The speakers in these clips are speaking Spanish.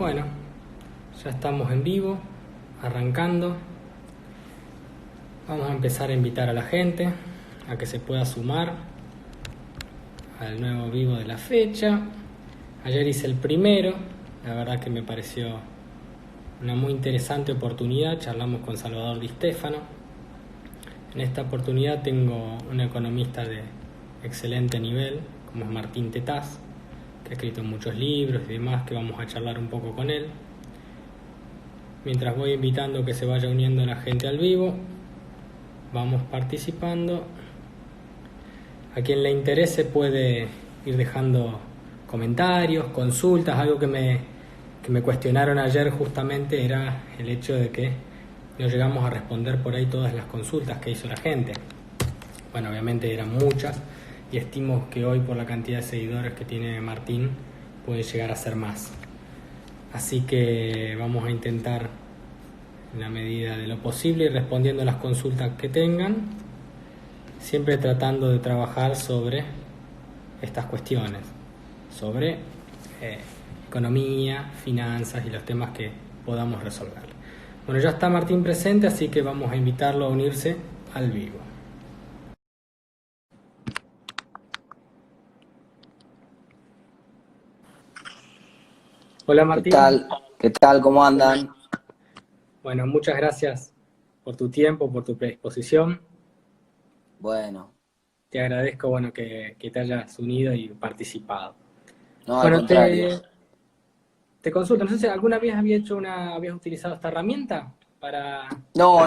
Bueno, ya estamos en vivo, arrancando. Vamos a empezar a invitar a la gente a que se pueda sumar al nuevo vivo de la fecha. Ayer hice el primero, la verdad que me pareció una muy interesante oportunidad. Charlamos con Salvador Di Stefano. En esta oportunidad tengo un economista de excelente nivel, como es Martín Tetaz, que ha escrito muchos libros y demás, que vamos a charlar un poco con él. Mientras voy invitando que se vaya uniendo la gente al vivo, vamos participando. A quien le interese puede ir dejando comentarios, consultas. Algo que me cuestionaron ayer justamente era el hecho de que no llegamos a responder por ahí todas las consultas que hizo la gente. Bueno, obviamente eran muchas y estimo que hoy, por la cantidad de seguidores que tiene Martín, puede llegar a ser más. Así que vamos a intentar, en la medida de lo posible, ir respondiendo a las consultas que tengan, siempre tratando de trabajar sobre estas cuestiones, sobre economía, finanzas y los temas que podamos resolver. Bueno, ya está Martín presente, así que vamos a invitarlo a unirse al vivo. Hola ¿Qué Martín. tal? ¿Qué tal? ¿Cómo andan? Bueno, muchas gracias por tu tiempo, por tu predisposición. Bueno, Te agradezco, bueno, que te hayas unido y participado. no, al Bueno, contrario. te consulto, no sé si alguna vez habías utilizado esta herramienta para No,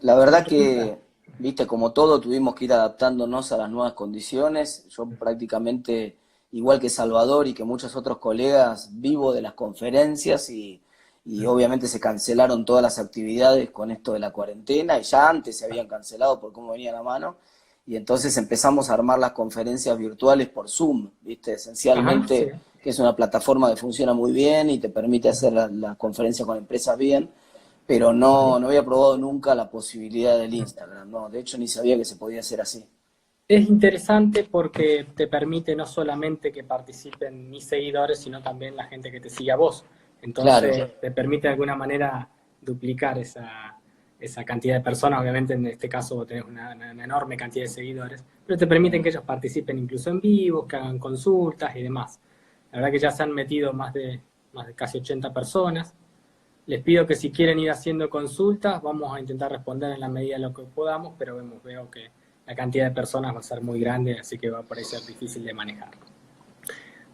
la hacer una verdad pregunta. que, viste, como todo, tuvimos que ir adaptándonos a las nuevas condiciones. Yo prácticamente, igual que Salvador y que muchos otros colegas, vivo de las conferencias y obviamente se cancelaron todas las actividades con esto de la cuarentena y ya antes se habían cancelado por cómo venía la mano. Y entonces empezamos a armar las conferencias virtuales por Zoom, viste, Ajá, sí. esencialmente, que es una plataforma que funciona muy bien y te permite hacer las conferencias con empresas bien, pero no había probado nunca la posibilidad del Instagram, no, de hecho ni sabía que se podía hacer así. Es interesante porque te permite no solamente que participen mis seguidores, sino también la gente que te sigue a vos. Claro, Entonces, te permite de alguna manera duplicar esa cantidad de personas. Obviamente, en este caso, vos tenés una enorme cantidad de seguidores, pero te permiten que ellos participen incluso en vivo, que hagan consultas y demás. La verdad que ya se han metido más de casi 80 personas. Les pido que si quieren ir haciendo consultas, vamos a intentar responder en la medida de lo que podamos, pero veo que la cantidad de personas va a ser muy grande, así que va a parecer difícil de manejar.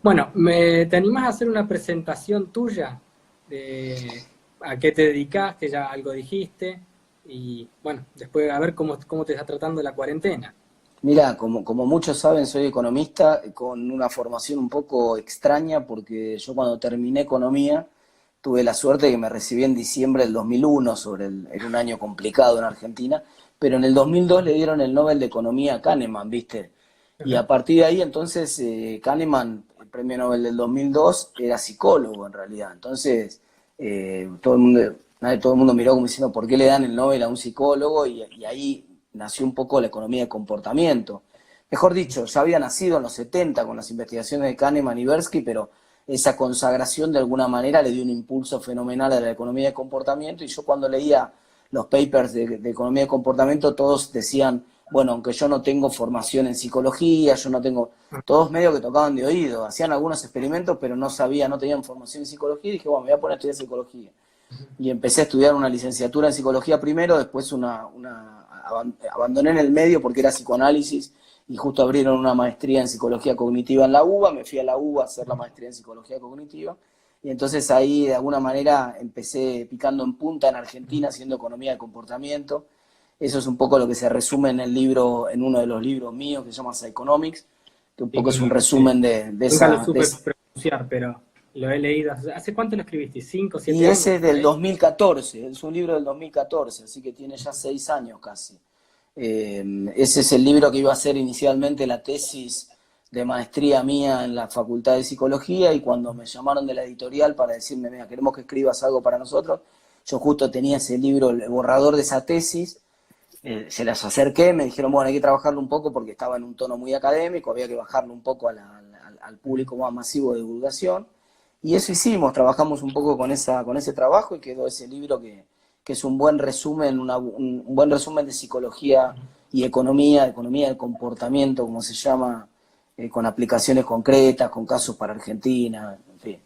Bueno, ¿te animás a hacer una presentación tuya de a qué te dedicas, que ya algo dijiste? Y bueno, después a ver cómo te está tratando la cuarentena. mira, como muchos saben, soy economista con una formación un poco extraña porque yo cuando terminé economía tuve la suerte de que me recibí en diciembre del 2001, era un año complicado en Argentina, pero en el 2002 le dieron el Nobel de Economía a Kahneman, ¿viste? Y Ajá. a partir de ahí, entonces, Kahneman, el premio Nobel del 2002, era psicólogo en realidad. Entonces, todo el mundo miró como diciendo, ¿por qué le dan el Nobel a un psicólogo? Y ahí nació un poco la economía de comportamiento. Mejor dicho, ya había nacido en los 70 con las investigaciones de Kahneman y Tversky, pero esa consagración de alguna manera le dio un impulso fenomenal a la economía de comportamiento. Y yo cuando leía los papers de economía de comportamiento, todos decían, bueno, aunque yo no tengo formación en psicología, yo no tengo, todos medio que tocaban de oído, hacían algunos experimentos, pero no tenían formación en psicología, y dije, bueno, me voy a poner a estudiar psicología. Y empecé a estudiar una licenciatura en psicología primero, después abandoné en el medio porque era psicoanálisis y justo abrieron una maestría en psicología cognitiva en la UBA, me fui a la UBA a hacer la maestría en psicología cognitiva y entonces ahí de alguna manera empecé picando en punta en Argentina haciendo economía de comportamiento. Eso es un poco lo que se resume en el libro, en uno de los libros míos que se llama Psychonomics, que un poco es un Sí. resumen de Nunca lo esa, de, supe pronunciar, pero lo he leído. ¿Hace cuánto lo escribiste? ¿Cinco, y siete ese años? es ¿Por del ahí? 2014, es un libro del 2014, así que tiene ya 6 años casi. Ese es el libro que iba a ser inicialmente la tesis de maestría mía en la Facultad de Psicología y cuando me llamaron de la editorial para decirme, mira, queremos que escribas algo para nosotros, yo justo tenía ese libro, el borrador de esa tesis, se las acerqué, me dijeron, bueno, hay que trabajarlo un poco porque estaba en un tono muy académico, había que bajarlo un poco al público más masivo de divulgación. Y eso hicimos, trabajamos un poco con ese trabajo y quedó ese libro que es un buen resumen, un buen resumen de psicología y economía del comportamiento, como se llama, con aplicaciones concretas, con casos para Argentina, en fin.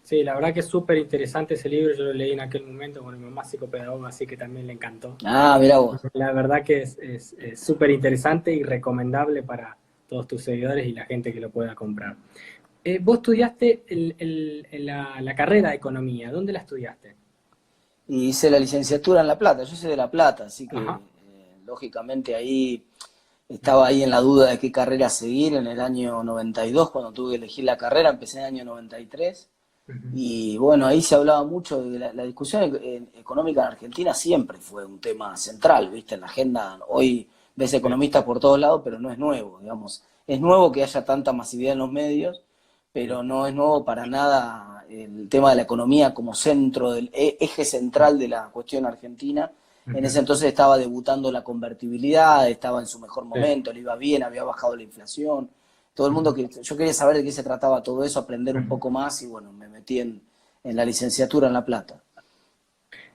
Sí, la verdad que es súper interesante ese libro, yo lo leí en aquel momento con mi mamá psicopedagoga, así que también le encantó. Ah, mirá vos. La verdad que es súper interesante y recomendable para todos tus seguidores y la gente que lo pueda comprar. Vos estudiaste la carrera de economía, ¿dónde la estudiaste? Y hice la licenciatura en La Plata, yo soy de La Plata, así que Ajá. lógicamente ahí estaba ahí en la duda de qué carrera seguir en el año 92, cuando tuve que elegir la carrera, empecé en el año 93. Ujú. Y bueno, ahí se hablaba mucho de la discusión económica en Argentina siempre fue un tema central, ¿viste? En la agenda, hoy ves Sí. economistas por todos lados, pero no es nuevo, digamos. Es nuevo que haya tanta masividad en los medios, pero no es nuevo para nada el tema de la economía como centro, del eje central de la cuestión argentina. En ese Ujú. entonces estaba debutando la convertibilidad, estaba en su mejor Sí. momento, le iba bien, había bajado la inflación, todo el mundo Ujú. que yo quería saber de qué se trataba todo eso, aprender un Ujú. poco más y bueno, me metí en la licenciatura en La Plata.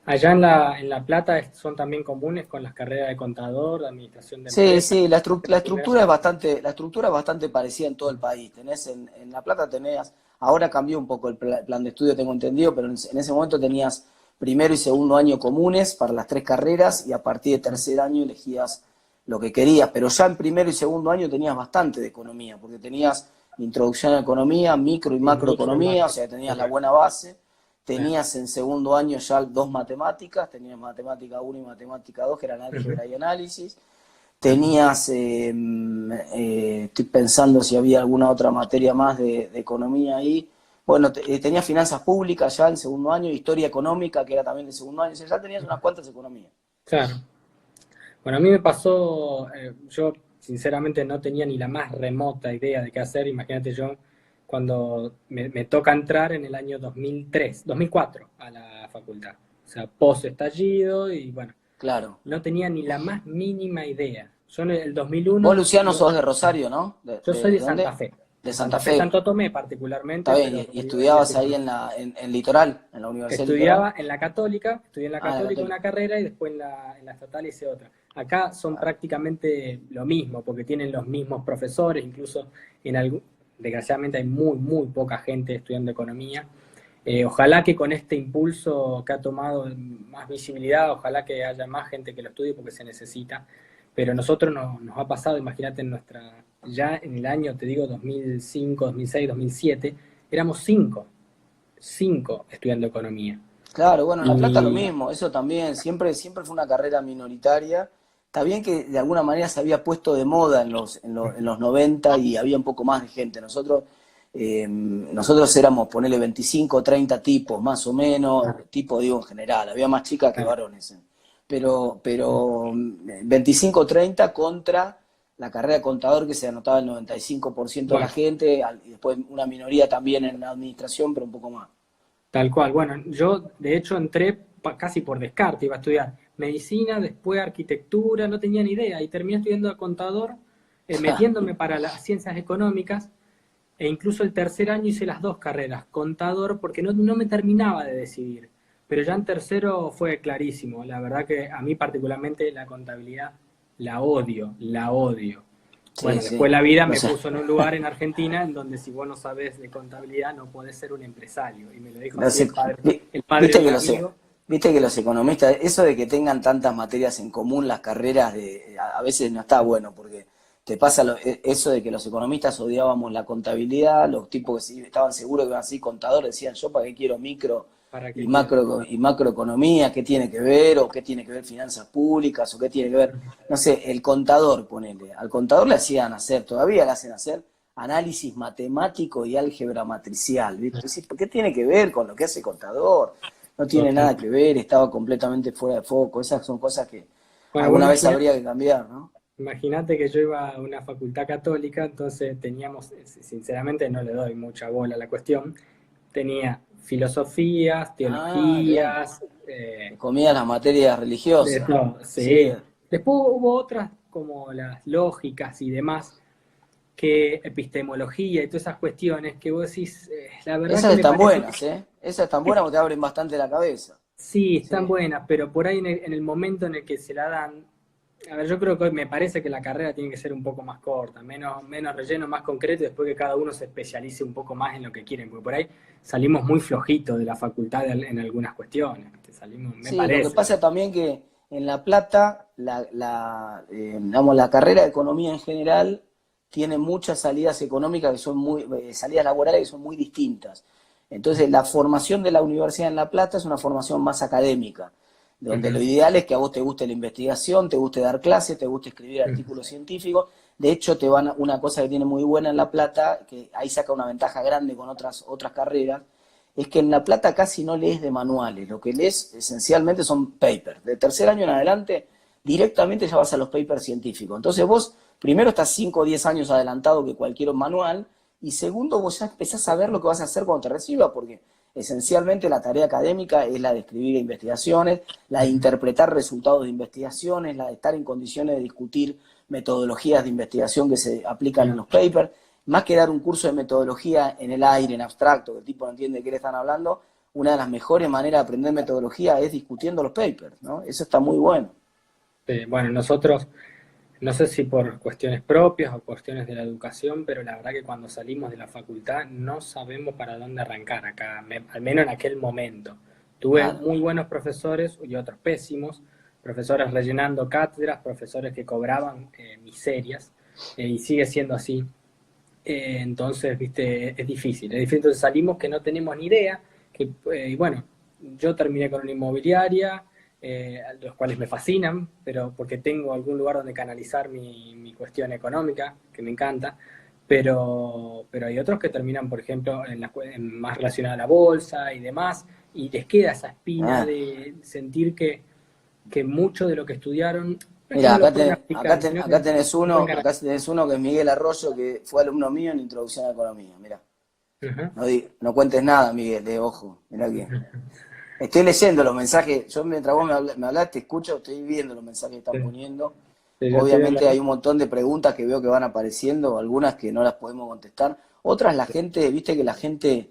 Allá en La Plata son también comunes con las carreras de contador, de administración de Sí, empresas. sí, la Primeras estructura es opciones. bastante, la estructura es bastante parecida en todo el país. Tenés en La Plata tenías, ahora cambió un poco el plan de estudio, tengo entendido, pero en ese momento tenías primero y segundo año comunes para las tres carreras y a partir de tercer año elegías lo que querías, pero ya en primero y segundo año tenías bastante de economía, porque tenías introducción a economía, micro y Y micro y macroeconomía, o macro. sea, tenías la Correcto. buena base. Sí. Tenías en segundo año ya dos matemáticas, tenías matemática 1 y matemática 2 que eran Ujú. álgebra y análisis. Tenías, estoy pensando si había alguna otra materia más de economía ahí. Bueno, tenías finanzas públicas ya en segundo año, historia económica, que era también de segundo año. O sea, ya tenías unas cuantas economías. Claro. Bueno, a mí me pasó, yo sinceramente no tenía ni la más remota idea de qué hacer. Imagínate yo cuando me toca entrar en el año 2003, 2004 a la facultad. O sea, post estallido y bueno, Claro. no tenía ni la más mínima idea. Yo en el Vos, 2001, Luciano, sos de Rosario, ¿no? yo soy de Santa Dónde? Fe. De De Santa Santa Fe, Fe. Santo Tomé Está particularmente, bien, pero y vivo ahí estudiabas hace ahí en Litoral, en la Universidad Litoral. Estudiaba en la Católica, estudié en la Ah, en la Católica Católica. una carrera y después en la estatal hice otra. Acá son prácticamente lo mismo, porque tienen los mismos profesores, incluso en algún, desgraciadamente hay muy poca gente estudiando economía. Ojalá que con este impulso que ha tomado más visibilidad, ojalá que haya más gente que lo estudie porque se necesita. Pero nosotros nos ha pasado, imagínate, ya en el año, te digo, 2005, 2006, 2007, éramos cinco estudiando economía. Claro, bueno, en La Plata lo Y mismo, eso también, siempre fue una carrera minoritaria. Está bien que de alguna manera se había puesto de moda en los 90 y había un poco más de gente. Nosotros éramos, ponerle 25 o 30 tipos, más o menos, tipo digo en general, había más chicas que varones. Pero 25 o 30 contra la carrera de contador que se anotaba el 95% de la bueno, gente, y después una minoría también en la administración, pero un poco más. tal cual. Bueno, yo de hecho entré casi por descarte, iba a estudiar medicina, después arquitectura, no tenía ni idea, y terminé estudiando contador, metiéndome para las ciencias económicas, e incluso el tercer año hice las dos carreras, contador, porque no me terminaba de decidir. Pero ya en tercero fue clarísimo. La verdad que a mí particularmente la contabilidad la odio, la odio. Sí, Bueno, después sí. la vida No me sé. puso en un lugar en Argentina en donde si vos no sabés de contabilidad no podés ser un empresario. Y me lo dijo así Los el padre de viste un que amigo. viste que los economistas, eso de que tengan tantas materias en común las carreras, a veces no está bueno, porque te pasa eso de que los economistas odiábamos la contabilidad, los tipos que estaban seguros que iban a ser contadores decían, yo para qué quiero micro ¿Para y qué quiero? macroeconomía, qué tiene que ver, o qué tiene que ver finanzas públicas, o qué tiene que ver, no sé, el contador, ponele, al contador le hacían hacer, todavía le hacen hacer análisis matemático y álgebra matricial, ¿viste? Decís, ¿por qué tiene que ver con lo que hace el contador? No tiene Total. nada que ver, estaba completamente fuera de foco, esas son cosas que Bueno, vos alguna vez habría que cambiar, ¿no? imaginate que yo iba a una facultad católica, entonces teníamos, sinceramente no le doy mucha bola a la cuestión, tenía filosofías, Ah, bien, teologías, te comías las materias de religiosas, todo, sí, sí. Después hubo otras como las lógicas y demás, que epistemología y todas esas cuestiones que vos decís, la verdad Esas que me están parece buenas, ¿eh? Esas están buenas porque te abren bastante la cabeza. sí, están Sí. buenas, pero por ahí en el momento en el que se la dan, a ver, yo creo que me parece que la carrera tiene que ser un poco más corta, menos relleno, más concreto, y después que cada uno se especialice un poco más en lo que quieren, porque por ahí salimos muy flojitos de la facultad en algunas cuestiones, ¿viste? Salimos, me Sí, lo que parece. pasa también que en La Plata, digamos, la carrera de economía en general tiene muchas salidas económicas que son salidas laborales que son muy distintas. Entonces, la formación de la universidad en La Plata es una formación más académica, donde lo Ujú. ideal es que a vos te guste la investigación, te guste dar clases, te guste escribir artículos científicos. De hecho, una cosa que tiene muy buena en La Plata, que ahí saca una ventaja grande con otras carreras, es que en La Plata casi no lees de manuales, lo que lees esencialmente son papers. De tercer año en adelante, directamente ya vas a los papers científicos. Entonces vos, primero estás 5 o 10 años adelantado que cualquier manual, y segundo, vos ya empezás a ver lo que vas a hacer cuando te recibas, porque esencialmente la tarea académica es la de escribir investigaciones, la de interpretar resultados de investigaciones, la de estar en condiciones de discutir metodologías de investigación que se aplican en los papers. Más que dar un curso de metodología en el aire, en abstracto, que el tipo no entiende de qué le están hablando, una de las mejores maneras de aprender metodología es discutiendo los papers, ¿no? Eso está muy bueno. Bueno, nosotros, no sé si por cuestiones propias o cuestiones de la educación, pero la verdad que cuando salimos de la facultad no sabemos para dónde arrancar acá, al menos en aquel momento. Tuve Claro. muy buenos profesores y otros pésimos, profesores rellenando cátedras, profesores que cobraban miserias, y sigue siendo así. Entonces, viste, es difícil. Es difícil. Entonces salimos que no tenemos ni idea, que, y bueno, yo terminé con una inmobiliaria, los cuales me fascinan, pero porque tengo algún lugar donde canalizar mi cuestión económica, que me encanta, pero hay otros que terminan, por ejemplo, más relacionada a la bolsa y demás, y les queda esa espina Ah, de sentir que mucho de lo que estudiaron no es que mira, no lo pueden aplicar, sino que acá tenés lo pueden uno, ganar. acá tenés uno que es Miguel Arroyo, que fue alumno mío en Introducción a la Economía. Mira, Ujú. no cuentes nada, Miguel, ojo, mira que estoy leyendo los mensajes. Yo mientras vos me hablás, te escucho, estoy viendo los mensajes que están Sí, poniendo. sí, yo estoy Obviamente hay hablando. un montón de preguntas que veo que van apareciendo, algunas que no las podemos contestar. Otras la gente, viste que la gente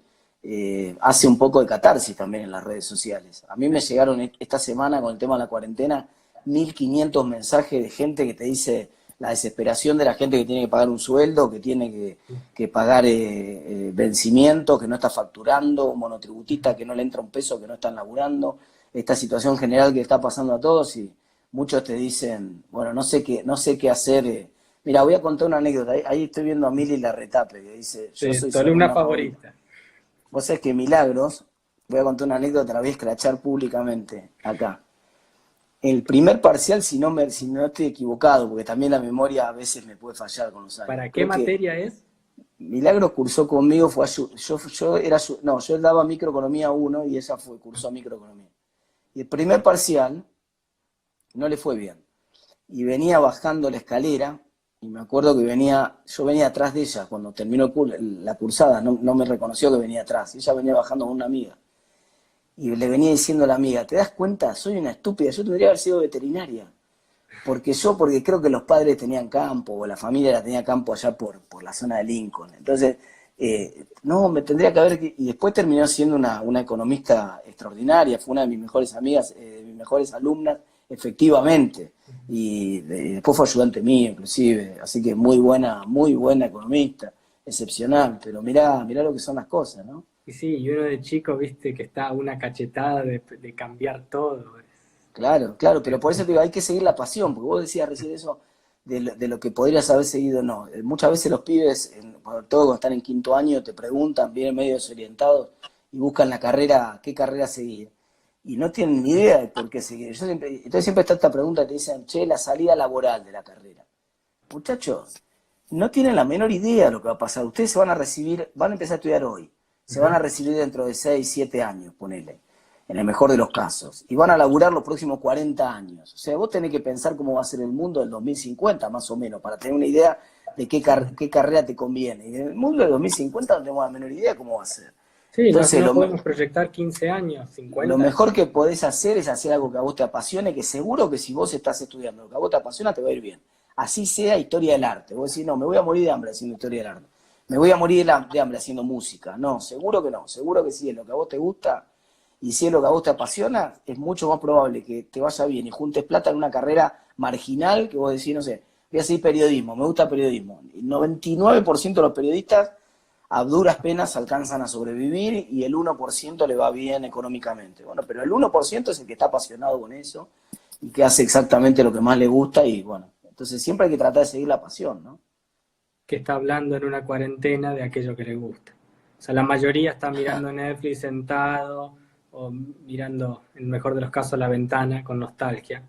hace un poco de catarsis también en las redes sociales. A mí me llegaron esta semana con el tema de la cuarentena 1500 mensajes de gente que te dice la desesperación de la gente que tiene que pagar un sueldo, que tiene que pagar vencimientos, que no está facturando, monotributista que no le entra un peso, que no están laburando, esta situación general que está pasando a todos y muchos te dicen, bueno, no sé qué hacer. Mira, voy a contar una anécdota. Ahí estoy viendo a Mili Larretape, que dice, yo Sí, soy tu su alumna alumna favorita. favorita. Vos sabés que Milagros, voy a contar una anécdota, la voy a escrachar públicamente acá. El primer parcial, si no estoy equivocado, porque también la memoria a veces me puede fallar con los años. ¿Para qué Creo que materia es? Milagros cursó conmigo, yo daba microeconomía uno y ella cursó microeconomía. Y el primer parcial no le fue bien. Y venía bajando la escalera, y me acuerdo que yo venía atrás de ella cuando terminó la cursada, no me reconoció que venía atrás, ella venía bajando con una amiga. Y le venía diciendo a la amiga, ¿te das cuenta? Soy una estúpida, yo tendría que haber sido veterinaria. Porque creo que los padres tenían campo, o la familia la tenía campo allá por la zona de Lincoln. Entonces, no, me tendría que haber... Y después terminó siendo una economista extraordinaria, fue una de mis mejores amigas, de mis mejores alumnas, efectivamente. Y después fue ayudante mío, inclusive. Así que muy buena economista, excepcional. Pero mirá lo que son las cosas, ¿no? Y sí, y uno de chico, viste, que está a una cachetada de cambiar todo. Claro, claro, pero Es por eso te digo, hay que seguir la pasión, porque vos decías recién eso de lo que podrías haber seguido, no. Muchas veces los pibes, sobre todo cuando están en quinto año, te preguntan, vienen medio desorientados y buscan la carrera, qué carrera seguir. Y no tienen ni idea de por qué seguir. Entonces siempre está esta pregunta, te dicen, che, la salida laboral de la carrera. Muchachos, no tienen la menor idea de lo que va a pasar. Ustedes se van a recibir, van a empezar a estudiar hoy. Se van Ujú. a recibir dentro de 6, 7 años, ponele, en el mejor de los casos. Y van a laburar los próximos 40 años. O sea, vos tenés que pensar cómo va a ser el mundo del 2050, más o menos, para tener una idea de qué carrera te conviene. Y en el mundo del 2050 no tenemos la menor idea cómo va a ser. Sí, no, Entonces, no podemos proyectar 15 años, lo 50. mejor que podés hacer es hacer algo que a vos te apasione, que seguro que si vos estás estudiando lo que a vos te apasiona, te va a ir bien. así sea historia del arte. Vos decís, no, me voy a morir de hambre haciendo historia del arte. Me voy a morir de hambre haciendo música. No, seguro que no. Seguro que si es lo que a vos te gusta y si es lo que a vos te apasiona, es mucho más probable que te vaya bien y juntes plata en una carrera marginal que vos decís, no sé, voy a seguir periodismo, me gusta periodismo. El 99% de los periodistas a duras penas alcanzan a sobrevivir y el 1% le va bien económicamente. Bueno, pero el 1% es el que está apasionado con eso y que hace exactamente lo que más le gusta y bueno, entonces siempre hay que tratar de seguir la pasión, ¿no? Que está hablando en una cuarentena de aquello que le gusta. O sea, la mayoría está mirando Netflix sentado o mirando, en el mejor de los casos, la ventana con nostalgia.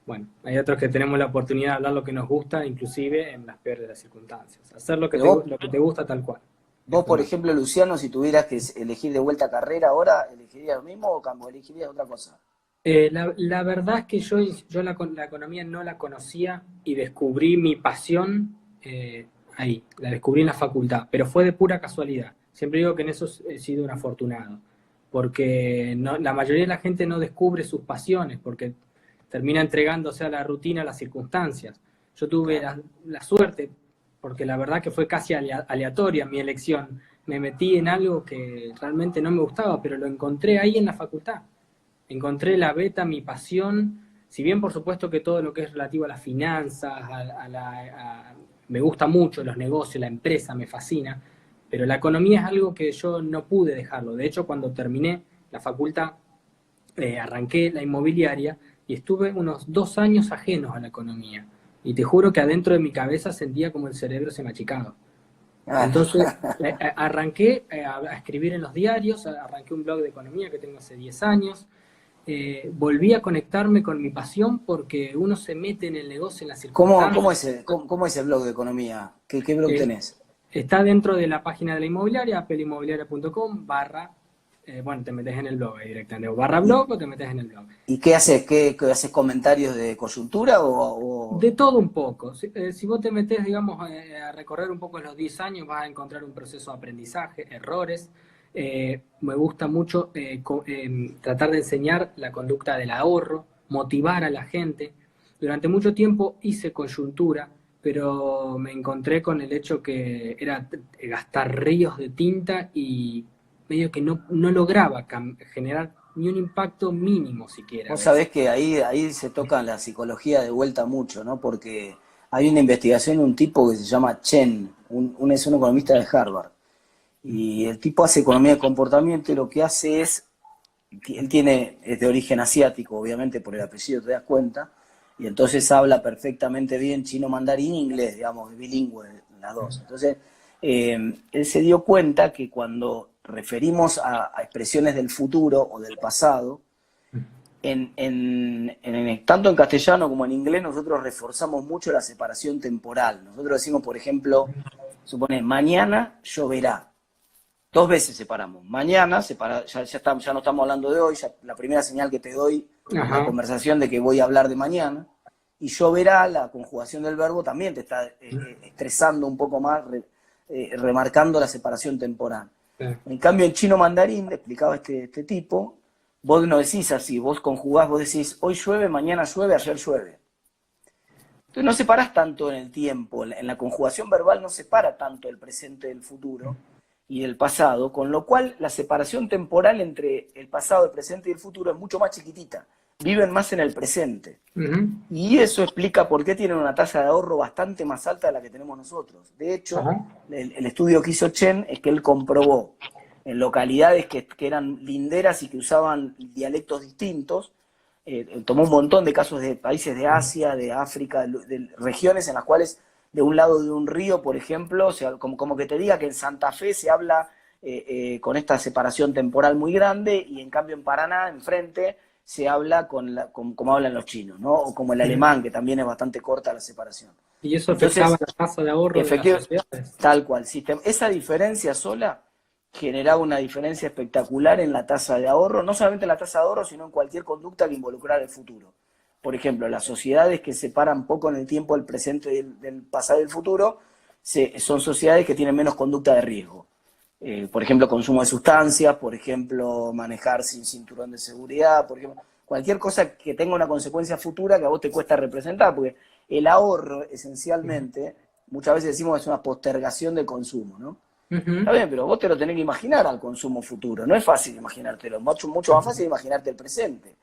Bueno, hay otros que tenemos la oportunidad de hablar lo que nos gusta, inclusive en las peores de las circunstancias. Hacer Pero vos, lo que te gusta tal cual. Es vos, por fundamental. ejemplo, Luciano, si tuvieras que elegir de vuelta carrera ahora, ¿elegirías lo mismo o elegirías otra cosa? La verdad es que yo la economía no la conocía y descubrí mi pasión ahí, la descubrí en la facultad, pero fue de pura casualidad. Siempre digo que en eso he sido un afortunado, porque la mayoría de la gente no descubre sus pasiones, porque termina entregándose a la rutina, a las circunstancias. Yo tuve Claro. la suerte, porque la verdad que fue casi aleatoria mi elección. Me metí en algo que realmente no me gustaba, pero lo encontré ahí en la facultad. Encontré la beta, mi pasión, si bien por supuesto que todo lo que es relativo a las finanzas, me gusta mucho los negocios, la empresa me fascina, pero la economía es algo que yo no pude dejarlo. De hecho, cuando terminé la facultad, arranqué la inmobiliaria y estuve unos 2 años ajenos a la economía. Y te juro que adentro de mi cabeza sentía como el cerebro se me achicaba. Claro. Entonces, arranqué a escribir en los diarios, arranqué un blog de economía que tengo hace 10 años, volví a conectarme con mi pasión porque uno se mete en el negocio, en las ¿Cómo circunstancias. es cómo es el blog de economía? ¿Qué blog Eh, tenés? Está dentro de la página de la inmobiliaria, appelinmobiliaria.com barra, bueno, te metes en el blog ahí directamente, o barra ¿Y, blog o te metes en el blog. y qué haces? ¿Qué haces comentarios de coyuntura De todo un poco. Si vos te metés, digamos, a recorrer un poco los 10 años, vas a encontrar un proceso de aprendizaje, errores. Me gusta mucho tratar de enseñar la conducta del ahorro, motivar a la gente. Durante mucho tiempo hice coyuntura, pero me encontré con el hecho que era gastar ríos de tinta y medio que no lograba generar ni un impacto mínimo siquiera a vos sabés veces. que ahí se toca la psicología de vuelta mucho, ¿no? Porque hay una investigación de un tipo que se llama Chen, es un economista de Harvard. Y el tipo hace economía de comportamiento y lo que hace es de origen asiático, obviamente por el apellido te das cuenta, y entonces habla perfectamente bien chino mandarín e inglés, digamos, es bilingüe las dos. Entonces, él se dio cuenta que cuando referimos a expresiones del futuro o del pasado, tanto en castellano como en inglés nosotros reforzamos mucho la separación temporal. Nosotros decimos, por ejemplo, supone, mañana lloverá. Dos veces separamos. Mañana, ya no estamos hablando de hoy, ya la primera señal que te doy en la Ajá. conversación de que voy a hablar de mañana. Y lloverá, la conjugación del verbo también te está estresando un poco más, remarcando la separación temporal. En cambio, en chino mandarín, le explicaba este tipo, vos no decís así, vos conjugás, vos decís, hoy llueve, mañana llueve, ayer llueve. Entonces no separás tanto en el tiempo, en la conjugación verbal no separa tanto el presente del futuro y el pasado, con lo cual la separación temporal entre el pasado, el presente y el futuro es mucho más chiquitita. Viven más en el presente. Ujú. Y eso explica por qué tienen una tasa de ahorro bastante más alta de la que tenemos nosotros. De hecho, Ajá. el estudio que hizo Chen es que él comprobó en localidades que eran linderas y que usaban dialectos distintos, tomó un montón de casos de países de Asia, de África, de regiones en las cuales de un lado de un río, por ejemplo, o sea, como que te diga que en Santa Fe se habla con esta separación temporal muy grande y en cambio en Paraná, enfrente, se habla como hablan los chinos, ¿no? O como el alemán, que también es bastante corta la separación. Y eso afectaba Entonces, la tasa de ahorro de las efectivamente, sociedades. tal cual, esa diferencia sola generaba una diferencia espectacular en la tasa de ahorro, no solamente en la tasa de ahorro, sino en cualquier conducta que involucrara el futuro. Por ejemplo, las sociedades que separan poco en el tiempo el presente del pasado y del futuro son sociedades que tienen menos conducta de riesgo. Por ejemplo, consumo de sustancias, por ejemplo, manejar sin cinturón de seguridad, por ejemplo, cualquier cosa que tenga una consecuencia futura que a vos te cuesta representar, porque el ahorro, esencialmente, muchas veces decimos que es una postergación del consumo, ¿no? Está bien, pero vos te lo tenés que imaginar al consumo futuro. No es fácil imaginártelo, mucho más fácil imaginarte el presente.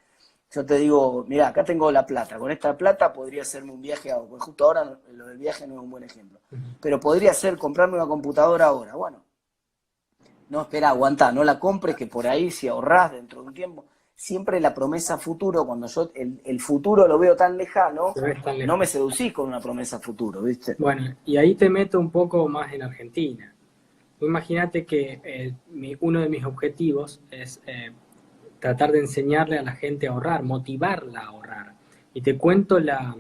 Yo te digo, mira, acá tengo la plata. Con esta plata podría hacerme un viaje, porque justo ahora lo del viaje no es un buen ejemplo. Pero podría ser comprarme una computadora ahora. Bueno, no, espera, aguantá, no la compres, que por ahí si ahorrás dentro de un tiempo. Siempre la promesa futuro, cuando yo el futuro lo veo tan lejano, no me seducís con una promesa futuro, ¿viste? Bueno, y ahí te meto un poco más en Argentina. Imagínate que uno de mis objetivos es tratar de enseñarle a la gente a ahorrar, motivarla a ahorrar. Y te cuento la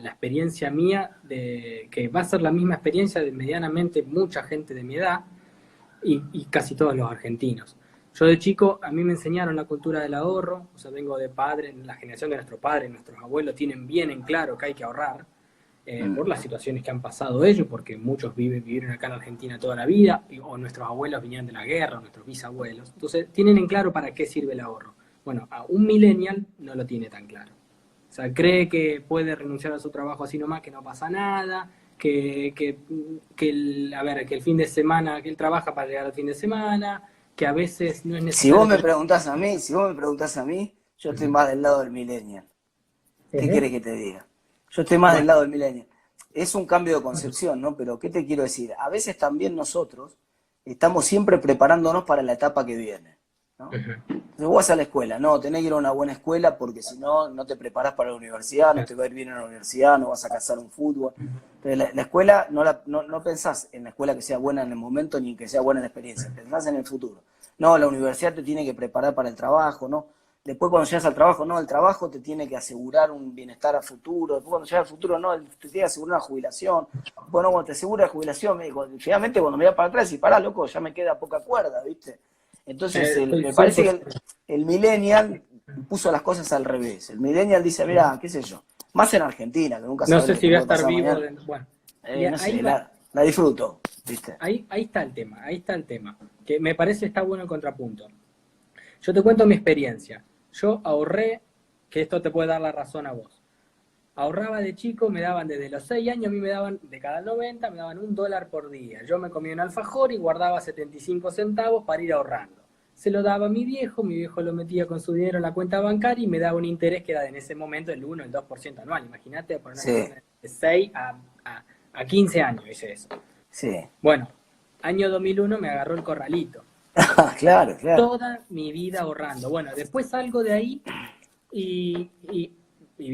experiencia mía, que va a ser la misma experiencia de medianamente mucha gente de mi edad y casi todos los argentinos. Yo de chico, a mí me enseñaron la cultura del ahorro, o sea, vengo de padre, la generación de nuestros padres, nuestros abuelos tienen bien en claro que hay que ahorrar, por las situaciones que han pasado ellos, porque muchos vivieron acá en Argentina toda la vida, o nuestros abuelos vinieron de la guerra, o nuestros bisabuelos. Entonces, tienen en claro para qué sirve el ahorro. Bueno, a un millennial no lo tiene tan claro. O sea, cree que puede renunciar a su trabajo así nomás, que no pasa nada, que el fin de semana, que él trabaja para llegar al fin de semana, que a veces no es necesario. Si vos me preguntás a mí, yo estoy más del lado del millennial. ¿Qué querés que te diga? Yo estoy más del lado del millennial. Es un cambio de concepción, ¿no? Pero, ¿qué te quiero decir? A veces también nosotros estamos siempre preparándonos para la etapa que viene, ¿no? Entonces vos vas a la escuela, no, tenés que ir a una buena escuela porque si no, no te preparás para la universidad, no te va a ir bien en la universidad, no vas a cazar un fútbol. Entonces la escuela, no pensás en la escuela que sea buena en el momento ni que sea buena en la experiencia, pensás en el futuro. No, la universidad te tiene que preparar para el trabajo, ¿no? Después cuando llegas al trabajo, no, el trabajo te tiene que asegurar un bienestar a futuro. Después cuando llegas al futuro, no, te tiene que asegurar una jubilación. Bueno, cuando te asegura la jubilación, finalmente cuando me voy para atrás y pará, loco, ya me queda poca cuerda, ¿viste? Entonces me parece que el millennial puso las cosas al revés. El millennial dice, mira, qué sé yo, más en Argentina, que nunca no sé si voy a estar vivo. Bueno, no sé, la disfruto, ¿viste? Ahí está el tema, que me parece está bueno el contrapunto. Yo te cuento mi experiencia. Yo ahorré, que esto te puede dar la razón a vos. Ahorraba de chico, me daban desde los 6 años, a mí me daban, de cada 90, me daban $1 por día. Yo me comía un alfajor y guardaba 75 centavos para ir ahorrando. Se lo daba a mi viejo lo metía con su dinero en la cuenta bancaria y me daba un interés que era en ese momento el 1, el 2% anual. Imagínate, por una de 6 a 15 años hice eso. Sí. Bueno, año 2001 me agarró el corralito. Claro. Toda mi vida ahorrando. Bueno, después salgo de ahí y mi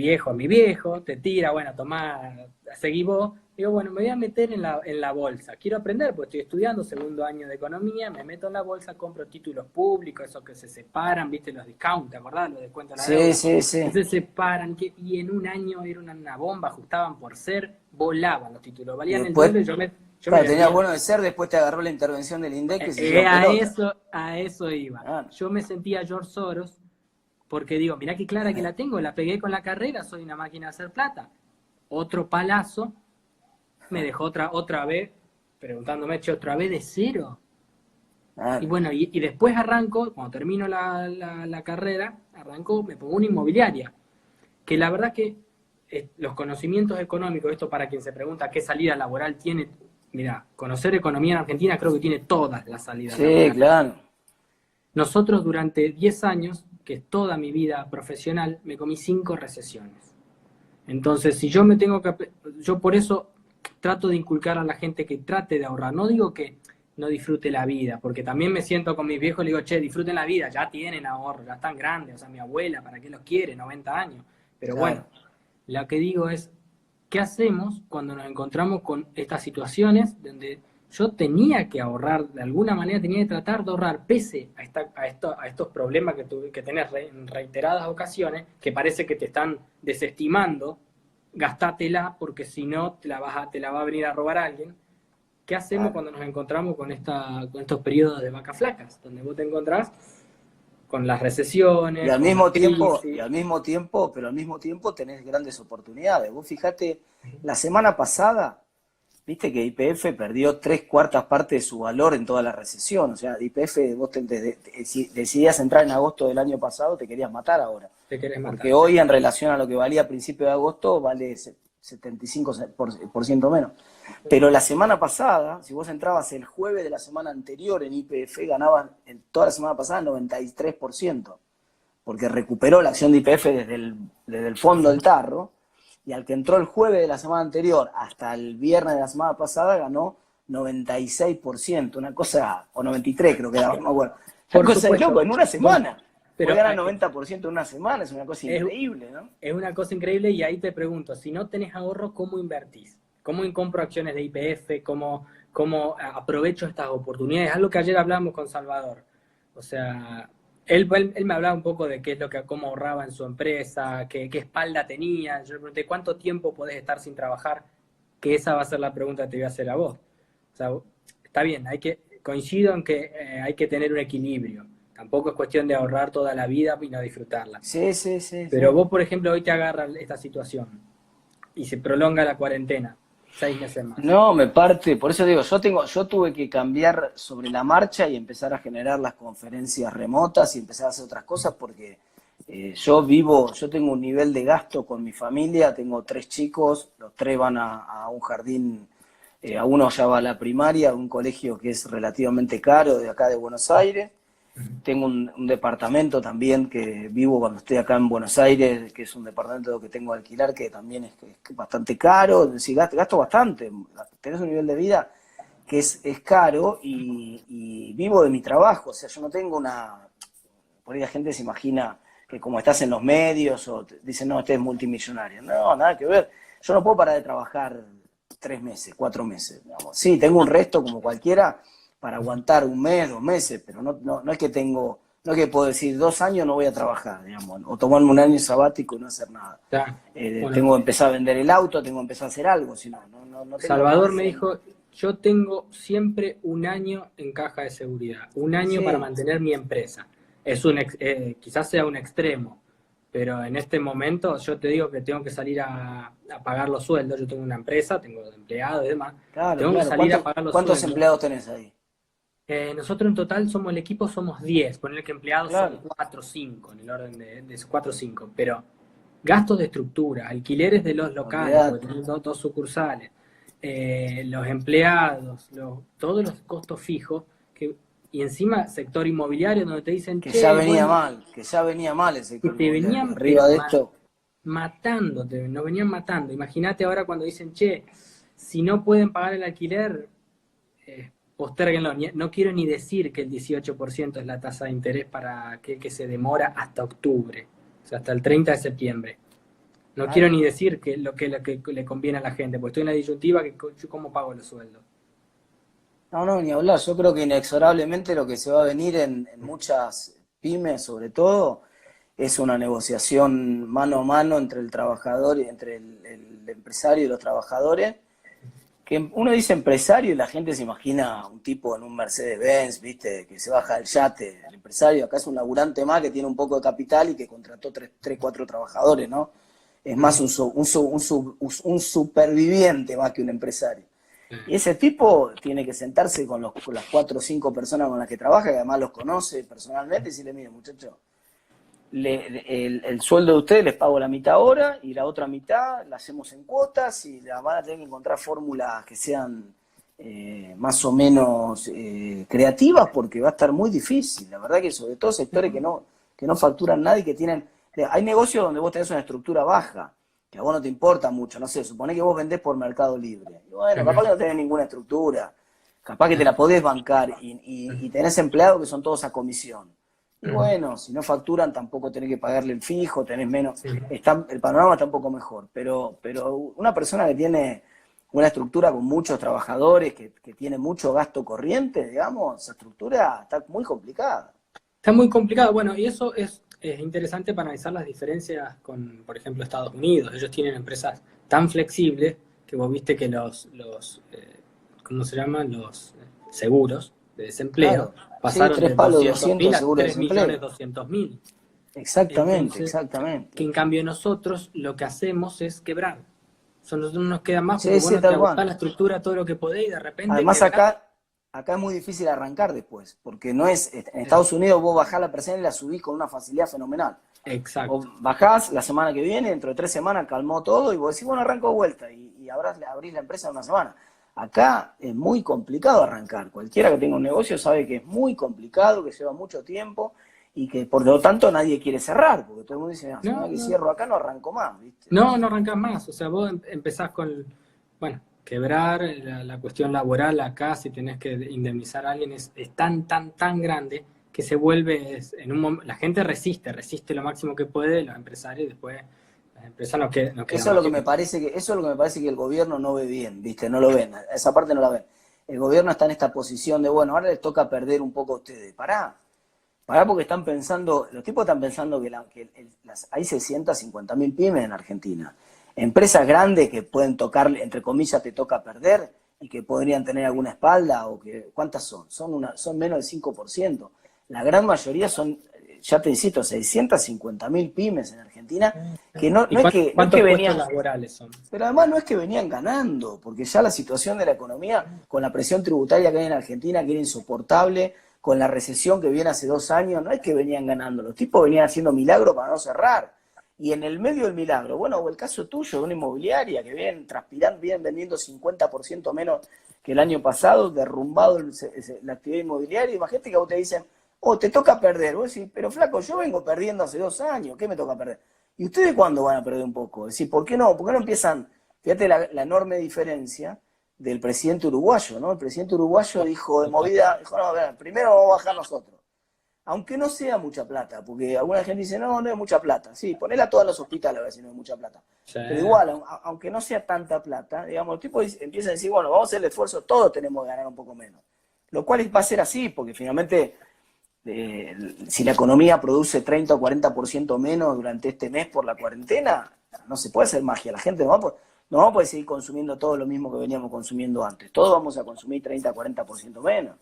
viejo te tira, bueno, tomá, seguí vos. Digo, bueno, me voy a meter en la bolsa. Quiero aprender, porque estoy estudiando segundo año de economía, me meto en la bolsa, compro títulos públicos, esos que se separan, viste, los discount, ¿te acordás? Los descuentos de la deuda. Sí. Se separan, y en un año era una bomba, ajustaban por ser, volaban los títulos, valían después, el doble, claro, tenía bueno de ser, después te agarró la intervención del INDEC que se a eso iba. Yo me sentía George Soros, porque digo, mirá qué clara que la tengo, la pegué con la carrera, soy una máquina de hacer plata. Otro palazo me dejó otra vez, preguntándome, otra vez de cero. Y bueno, y después arranco, cuando termino la carrera, me pongo una inmobiliaria. Que la verdad que los conocimientos económicos, esto para quien se pregunta qué salida laboral tiene, mira, conocer economía en Argentina creo que tiene todas las salidas laborales. Sí, claro. Nosotros durante 10 años, que es toda mi vida profesional, me comí 5 recesiones. Entonces, si yo yo por eso trato de inculcar a la gente que trate de ahorrar. No digo que no disfrute la vida, porque también me siento con mis viejos y le digo, che, disfruten la vida, ya tienen ahorro, ya están grandes, o sea, mi abuela, ¿para qué los quiere? 90 años. Pero claro. Bueno, lo que digo es, ¿qué hacemos cuando nos encontramos con estas situaciones donde yo tenía que ahorrar, de alguna manera tenía que tratar de ahorrar, pese a estos problemas que tenés en reiteradas ocasiones, que parece que te están desestimando, gastátela porque si no te la va a venir a robar alguien. ¿Qué hacemos cuando nos encontramos con estos periodos de vacas flacas, donde vos te encontrás con las recesiones? Y al mismo tiempo tenés grandes oportunidades. Vos fijate, la semana pasada viste que YPF perdió 3/4 partes de su valor en toda la recesión. O sea, YPF, vos si decidías entrar en agosto del año pasado, te querías matar ahora. Te querés Porque matar, sí. hoy, en relación a lo que valía a principios de agosto, vale 75% menos. Pero la semana pasada, si vos entrabas el jueves de la semana anterior en YPF, ganaban en toda la semana pasada 93%, porque recuperó la acción de YPF desde el fondo del tarro, y al que entró el jueves de la semana anterior hasta el viernes de la semana pasada ganó 96%, una cosa, o 93 creo que era, no me acuerdo. Una Por cosa de supuesto. loco, en una semana. Pero Puede ganar 90% en una semana, es una cosa es, increíble, ¿no? es una cosa increíble y ahí te pregunto, si no tenés ahorro, ¿cómo invertís? ¿Cómo compro acciones de YPF? ¿Cómo aprovecho estas oportunidades? Algo que ayer hablamos con Salvador. O sea, él me hablaba un poco de qué es cómo ahorraba en su empresa, qué espalda tenía. Yo le pregunté, ¿cuánto tiempo podés estar sin trabajar? Que esa va a ser la pregunta que te voy a hacer a vos. O sea, está bien, coincido en que hay que tener un equilibrio. Tampoco es cuestión de ahorrar toda la vida y no disfrutarla. Sí, sí, sí, Pero sí. vos, por ejemplo, hoy te agarra esta situación y se prolonga la cuarentena, 6 meses más. No, me parte, por eso digo, yo tuve que cambiar sobre la marcha y empezar a generar las conferencias remotas y empezar a hacer otras cosas porque yo tengo un nivel de gasto con mi familia, tengo 3 chicos, los 3 van a un jardín, a uno ya va a la primaria, a un colegio que es relativamente caro de acá de Buenos Aires. Tengo un departamento también que vivo cuando estoy acá en Buenos Aires, que es un departamento que tengo que alquilar, que también es bastante caro, es decir, gasto bastante, tenés un nivel de vida que es caro y vivo de mi trabajo, o sea, yo no tengo por ahí la gente se imagina que como estás en los medios o dicen, no, este es multimillonario, no, nada que ver, yo no puedo parar de trabajar 3 meses, 4 meses, digamos. Sí, tengo un resto como cualquiera, para aguantar un mes, 2 meses, pero no es que no es que puedo decir 2 años no voy a trabajar, digamos, o tomarme un año sabático y no hacer nada. Ya, Tengo bueno, que empezar a vender el auto, tengo que empezar a hacer algo, si no tengo Salvador me más. dijo, yo tengo siempre un año en caja de seguridad, un año para Sí, mantener mi empresa. Quizás sea un extremo, pero en este momento yo te digo que tengo que salir a pagar los sueldos. Yo tengo una empresa, tengo empleados y demás. claro, Tengo que claro. salir a pagar los ¿Cuántos sueldos. empleados tenés ahí? Nosotros en total el equipo somos 10, poner que empleados son Claro, 4 o 5, en el orden de 4 o 5, pero gastos de estructura, alquileres de los locales, porque olvidate. tenemos dos sucursales, los empleados, todos los costos fijos, y encima sector inmobiliario donde te dicen, Que ya che, venía bueno, mal, que ya venía mal el que sector te inmobiliario. venían, pero Arriba de esto, matándote, nos venían matando. Imagínate ahora cuando dicen, che, si no pueden pagar el alquiler, postérguenlo. No quiero ni decir que el 18% es la tasa de interés para que se demora hasta octubre, o sea, hasta el 30 de septiembre. No quiero claro. ni decir que lo que le conviene a la gente, porque estoy en la disyuntiva que yo cómo pago los sueldos. No, ni hablar. Yo creo que inexorablemente lo que se va a venir en muchas pymes, sobre todo, es una negociación mano a mano entre el trabajador y entre el empresario y los trabajadores. Que uno dice empresario y la gente se imagina un tipo en un Mercedes-Benz, ¿viste? Que se baja del yate. El empresario acá es un laburante más que tiene un poco de capital y que contrató 4 trabajadores, ¿no? Es más un superviviente más que un empresario. Y ese tipo tiene que sentarse con las 4 o 5 personas con las que trabaja, que además los conoce personalmente, y decirle, mire, muchachos, el sueldo de ustedes les pago la mitad ahora y la otra mitad la hacemos en cuotas y la van a tener que encontrar fórmulas que sean más o menos creativas porque va a estar muy difícil. La verdad que sobre todo sectores que no facturan nada y que tienen... Hay negocios donde vos tenés una estructura baja, que a vos no te importa mucho, no sé, suponé que vos vendés por Mercado Libre. Y bueno, capaz que no tenés ninguna estructura, capaz que te la podés bancar y tenés empleados que son todos a comisión. Y bueno, si no facturan tampoco tenés que pagarle el fijo, tenés menos, el panorama está un poco mejor, pero una persona que tiene una estructura con muchos trabajadores, que tiene mucho gasto corriente, digamos, esa estructura está muy complicada. Está muy complicado. Bueno, y eso es interesante para analizar las diferencias con, por ejemplo, Estados Unidos. Ellos tienen empresas tan flexibles que vos viste que ¿cómo se llaman? Los seguros de desempleo Claro, sí, pasaron tres de palos 200.000 200 a seguro de desempleo. 3.200.000. Exactamente, Entonces, que exactamente. en cambio nosotros lo que hacemos es quebrar. no nos queda más Sí, porque sí, bueno, te tal agotás cual. la estructura todo lo que podés y de repente Además quebrás. acá es muy difícil arrancar después, porque no es, en Estados Unidos vos bajás la persiana y la subís con una facilidad fenomenal. Vos Exacto. bajás la semana que viene, dentro de 3 semanas calmó todo y vos decís, bueno, arranco de vuelta y abrís la empresa en una semana. Acá es muy complicado arrancar. Cualquiera que tenga un negocio sabe que es muy complicado, que lleva mucho tiempo y que por lo tanto nadie quiere cerrar, porque todo el mundo dice, no, si una No, vez que no. cierro acá no arranco más, ¿viste? No arrancás más. O sea, vos empezás con, bueno, quebrar la cuestión laboral acá, si tenés que indemnizar a alguien, es tan grande que se vuelve, la gente resiste lo máximo que puede, los empresarios, y después las empresas no quedan Eso es más lo que que... me parece que, eso es lo que me parece que el gobierno no ve bien, ¿viste? No lo ven, esa parte no la ven. El gobierno está en esta posición de, bueno, ahora les toca perder un poco a ustedes. Pará porque están pensando, los tipos están pensando que hay 650.000 pymes en Argentina. Empresas grandes que pueden tocar, entre comillas, te toca perder y que podrían tener alguna espalda o que, ¿cuántas son? Son menos del 5%. La gran mayoría son, ya te insisto, 650.000 pymes en Argentina que no, ¿Y no es que cuántos puestos venían, laborales son? pero además no es que venían ganando, porque ya la situación de la economía, con la presión tributaria que hay en Argentina, que era insoportable, con la recesión que viene hace 2 años, no es que venían ganando, los tipos venían haciendo milagros para no cerrar. Y en el medio del milagro, bueno, o el caso tuyo de una inmobiliaria que vienen transpirando, vienen vendiendo 50% menos que el año pasado, derrumbado la actividad inmobiliaria, imagínate que a vos te dicen, oh, te toca perder, vos decís, pero flaco, yo vengo perdiendo hace 2 años, ¿qué me toca perder? ¿Y ustedes cuándo van a perder un poco? Es decir, ¿por qué no? ¿Por qué no empiezan? Fíjate la enorme diferencia del presidente uruguayo, ¿no? El presidente uruguayo dijo de movida, dijo, no, a ver, primero vamos a bajar nosotros. Aunque no sea mucha plata, porque alguna gente dice, no, no es mucha plata. Sí, ponela a todos los hospitales a ver si no es mucha plata. Sí. Pero igual, aunque no sea tanta plata, digamos, el tipo empieza a decir, bueno, vamos a hacer el esfuerzo, todos tenemos que ganar un poco menos. Lo cual va a ser así, porque finalmente si la economía produce 30 o 40% menos durante este mes por la cuarentena, no se puede hacer magia. La gente no va a poder seguir consumiendo todo lo mismo que veníamos consumiendo antes. Todos vamos a consumir 30 o 40% menos.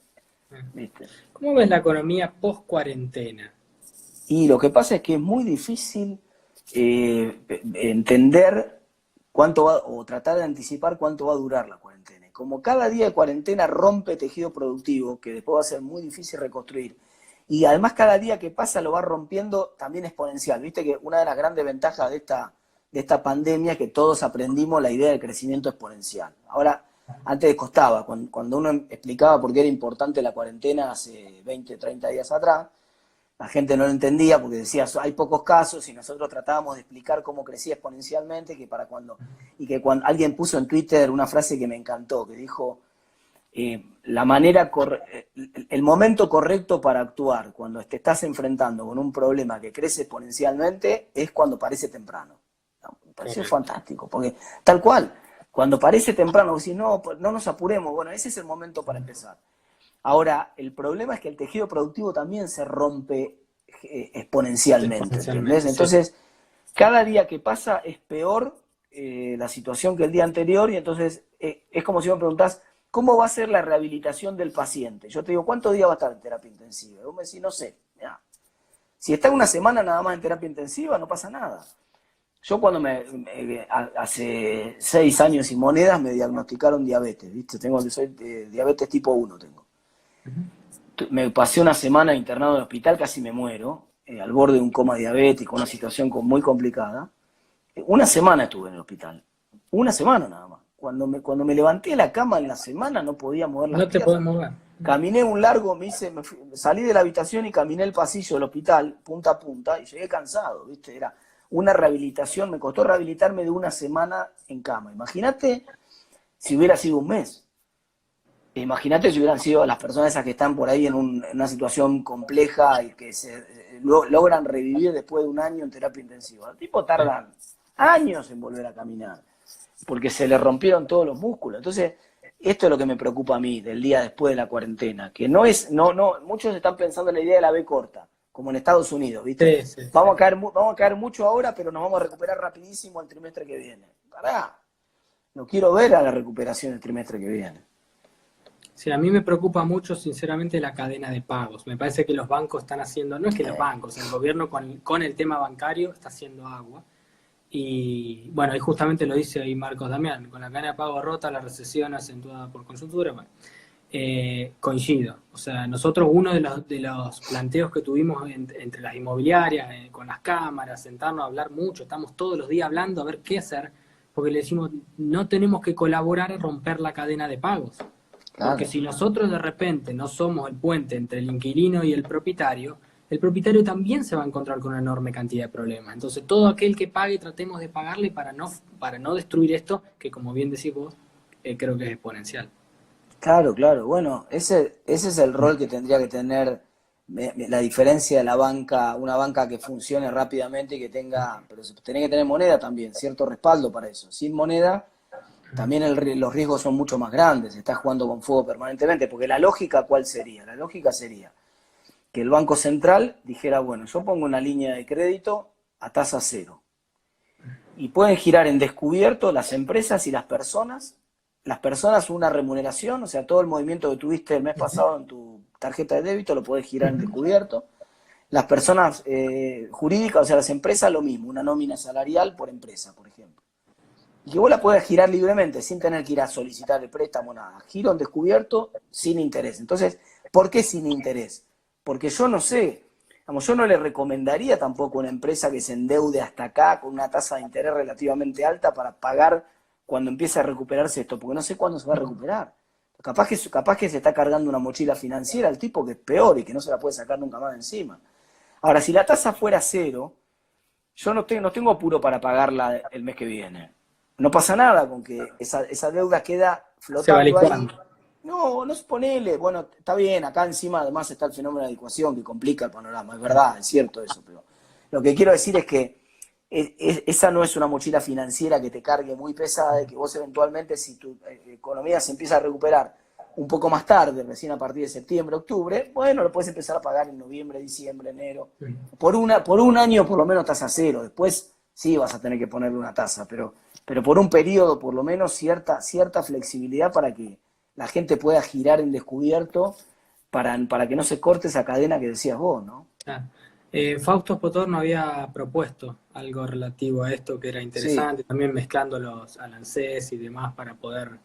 ¿Viste? ¿Cómo ves la economía post cuarentena? Y lo que pasa es que es muy difícil entender cuánto va, o tratar de anticipar cuánto va a durar la cuarentena. Como cada día de cuarentena rompe tejido productivo, que después va a ser muy difícil reconstruir, y además cada día que pasa lo va rompiendo también exponencial. Viste que una de las grandes ventajas de esta pandemia es que todos aprendimos la idea del crecimiento exponencial. Ahora, antes costaba, cuando uno explicaba por qué era importante la cuarentena hace 20, 30 días atrás, la gente no lo entendía porque decía, hay pocos casos y nosotros tratábamos de explicar cómo crecía exponencialmente, y que cuando alguien puso en Twitter una frase que me encantó, que dijo, el momento correcto para actuar cuando te estás enfrentando con un problema que crece exponencialmente es cuando parece temprano. Me pareció fantástico, porque tal cual, cuando parece temprano, vos decís, no, no nos apuremos, bueno, ese es el momento para empezar. Ahora, el problema es que el tejido productivo también se rompe exponencialmente, ¿entendés? Entonces, cada día que pasa es peor la situación que el día anterior y entonces es como si me preguntás, ¿cómo va a ser la rehabilitación del paciente? Yo te digo, ¿cuántos días va a estar en terapia intensiva? Y vos me decís, no sé. Mirá. Si está una semana nada más en terapia intensiva, no pasa nada. Yo cuando hace 6 años y monedas me diagnosticaron diabetes, ¿viste? Soy diabetes tipo 1 tengo. Me pasé una semana internado en el hospital, casi me muero, al borde de un coma diabético, una situación muy complicada. Una semana estuve en el hospital. Una semana nada más. Cuando me levanté de la cama en la semana no podía mover las No te puedes piernas. mover. Caminé un largo, salí de la habitación y caminé el pasillo del hospital, punta a punta, y llegué cansado, ¿viste? Era una rehabilitación, me costó rehabilitarme de una semana en cama. Imagínate si hubiera sido un mes. Imagínate si hubieran sido las personas esas que están por ahí en una situación compleja y que logran revivir después de un año en terapia intensiva. Los tipos tardan años en volver a caminar, porque se le rompieron todos los músculos. Entonces, esto es lo que me preocupa a mí del día después de la cuarentena, que muchos están pensando en la idea de la B corta, como en Estados Unidos, ¿viste? Vamos a caer mucho ahora, pero nos vamos a recuperar rapidísimo el trimestre que viene. Pará, no quiero ver a la recuperación el trimestre que viene. Sí, a mí me preocupa mucho, sinceramente, la cadena de pagos. Me parece que los bancos están haciendo, no es que los bancos, el gobierno con el tema bancario está haciendo agua. Y bueno, y justamente lo dice ahí Marcos Damián, con la cadena de pago rota, la recesión acentuada por coyuntura, bueno, coincido. O sea, nosotros uno de los planteos que tuvimos entre las inmobiliarias, con las cámaras, sentarnos a hablar mucho, estamos todos los días hablando a ver qué hacer, porque le decimos, no tenemos que colaborar a romper la cadena de pagos. Porque Claro. si nosotros de repente no somos el puente entre el inquilino y el propietario también se va a encontrar con una enorme cantidad de problemas. Entonces, todo aquel que pague, tratemos de pagarle para no destruir esto, que como bien decís vos, creo que es exponencial. Claro, claro. Bueno, ese es el rol que tendría que tener la diferencia de la banca, una banca que funcione rápidamente y que tenga, pero tiene que tener moneda también, cierto respaldo para eso. Sin moneda, también los riesgos son mucho más grandes, estás jugando con fuego permanentemente, porque la lógica, ¿cuál sería? La lógica sería que el Banco Central dijera, bueno, yo pongo una línea de crédito a tasa cero. Y pueden girar en descubierto las empresas y las personas una remuneración, o sea, todo el movimiento que tuviste el mes pasado en tu tarjeta de débito lo podés girar en descubierto. Las personas jurídicas, o sea, las empresas, lo mismo, una nómina salarial por empresa, por ejemplo. Y que vos la podés girar libremente, sin tener que ir a solicitar el préstamo, nada. Giro en descubierto, sin interés. Entonces, ¿por qué sin interés? Porque yo no sé, vamos, yo no le recomendaría tampoco a una empresa que se endeude hasta acá con una tasa de interés relativamente alta para pagar cuando empiece a recuperarse esto, porque no sé cuándo se va a recuperar. Capaz que se está cargando una mochila financiera al tipo que es peor y que no se la puede sacar nunca más de encima. Ahora, si la tasa fuera cero, yo no tengo apuro para pagarla el mes que viene. No pasa nada con que esa deuda queda Se va flotando ahí. licuando. No, no se ponele. Bueno, está bien, acá encima además está el fenómeno de adecuación que complica el panorama. Es verdad, es cierto eso, pero lo que quiero decir es que esa no es una mochila financiera que te cargue muy pesada y que vos eventualmente, si tu economía se empieza a recuperar un poco más tarde, recién a partir de septiembre, octubre, bueno, lo puedes empezar a pagar en noviembre, diciembre, enero. Por un año por lo menos tasa cero. Después sí vas a tener que ponerle una tasa, pero por un periodo por lo menos cierta flexibilidad para que la gente pueda girar en descubierto para que no se corte esa cadena que decías vos, ¿no? Ah, Fausto Potorno había propuesto algo relativo a esto que era Sí, interesante, también mezclando los ANSES y demás para poder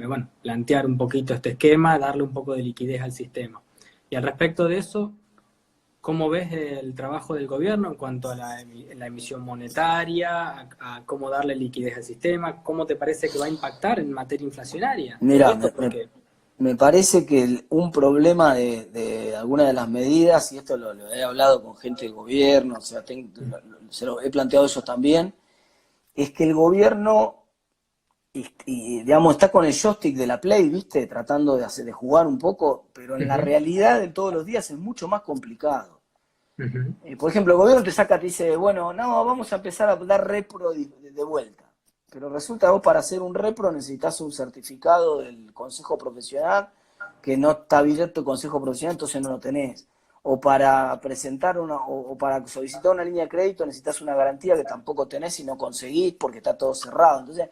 bueno, plantear un poquito este esquema, darle un poco de liquidez al sistema. Y al respecto de eso, ¿cómo ves el trabajo del gobierno en cuanto a la emisión monetaria, a cómo darle liquidez al sistema? ¿Cómo te parece que va a impactar en materia inflacionaria todo mira, esto? Porque me parece que un problema de algunas de las medidas, y esto lo he hablado con gente del gobierno, o sea, se lo he planteado ellos también, es que el gobierno, digamos, está con el joystick de la Play, ¿viste? Tratando de jugar un poco, pero en la ujú, realidad de todos los días es mucho más complicado. ujú, Por ejemplo, el gobierno te dice, bueno, no, vamos a empezar a dar repro de vuelta. Pero resulta que vos para hacer un repro necesitas un certificado del Consejo Profesional, que no está abierto el Consejo Profesional, entonces no lo tenés. O para presentar o para solicitar una línea de crédito necesitas una garantía que tampoco tenés y no conseguís porque está todo cerrado. Entonces,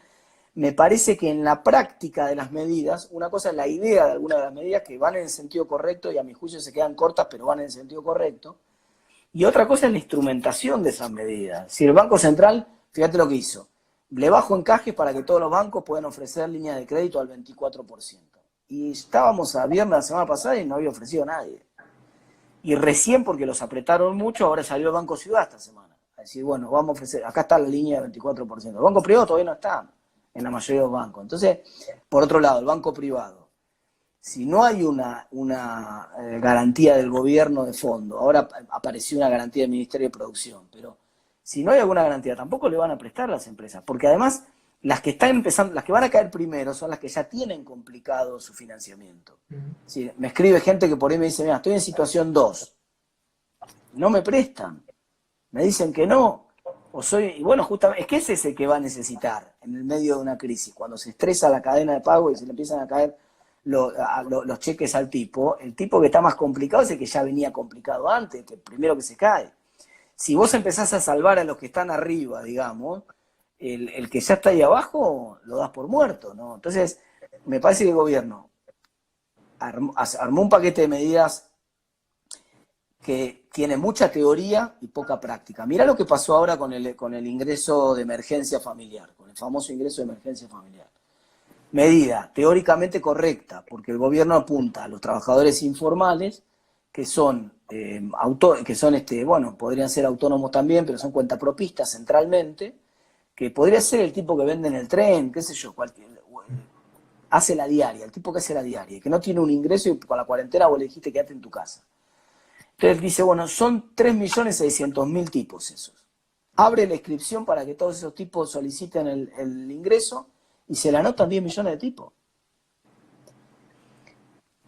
me parece que en la práctica de las medidas, una cosa es la idea de algunas de las medidas que van en el sentido correcto y a mi juicio se quedan cortas, pero van en el sentido correcto. Y otra cosa es la instrumentación de esas medidas. Si el Banco Central, fíjate lo que hizo, le bajó encajes para que todos los bancos puedan ofrecer líneas de crédito al 24%. Y estábamos a viernes la semana pasada y no había ofrecido a nadie. Y recién porque los apretaron mucho, ahora salió el Banco Ciudad esta semana. A decir, bueno, vamos a ofrecer, acá está la línea de 24%. El banco privado todavía no está en la mayoría de los bancos. Entonces, por otro lado, el banco privado, si no hay una garantía del gobierno de fondo, ahora apareció una garantía del Ministerio de Producción, pero si no hay alguna garantía, tampoco le van a prestar las empresas, porque además las que están empezando, las que van a caer primero son las que ya tienen complicado su financiamiento. ujú. Sí, me escribe gente que por ahí me dice, mira, estoy en situación 2, no me prestan, me dicen que no, y bueno, justamente, es que ese es el que va a necesitar en el medio de una crisis, cuando se estresa la cadena de pago y se le empiezan a caer los cheques al tipo, el tipo que está más complicado es el que ya venía complicado antes, que el primero que se cae. Si vos empezás a salvar a los que están arriba, digamos, el que ya está ahí abajo lo das por muerto, ¿no? Entonces, me parece que el gobierno armó un paquete de medidas que tiene mucha teoría y poca práctica. Mirá lo que pasó ahora con el ingreso de emergencia familiar, con el famoso ingreso de emergencia familiar. Medida teóricamente correcta, porque el gobierno apunta a los trabajadores informales, que son, bueno, podrían ser autónomos también, pero son cuentapropistas centralmente, que podría ser el tipo que vende en el tren, qué sé yo, hace la diaria, el tipo que hace la diaria, que no tiene un ingreso y con la cuarentena vos le dijiste quédate en tu casa. Entonces dice, bueno, son 3.600.000 tipos esos. Abre la inscripción para que todos esos tipos soliciten el ingreso y se le anotan 10 millones de tipos.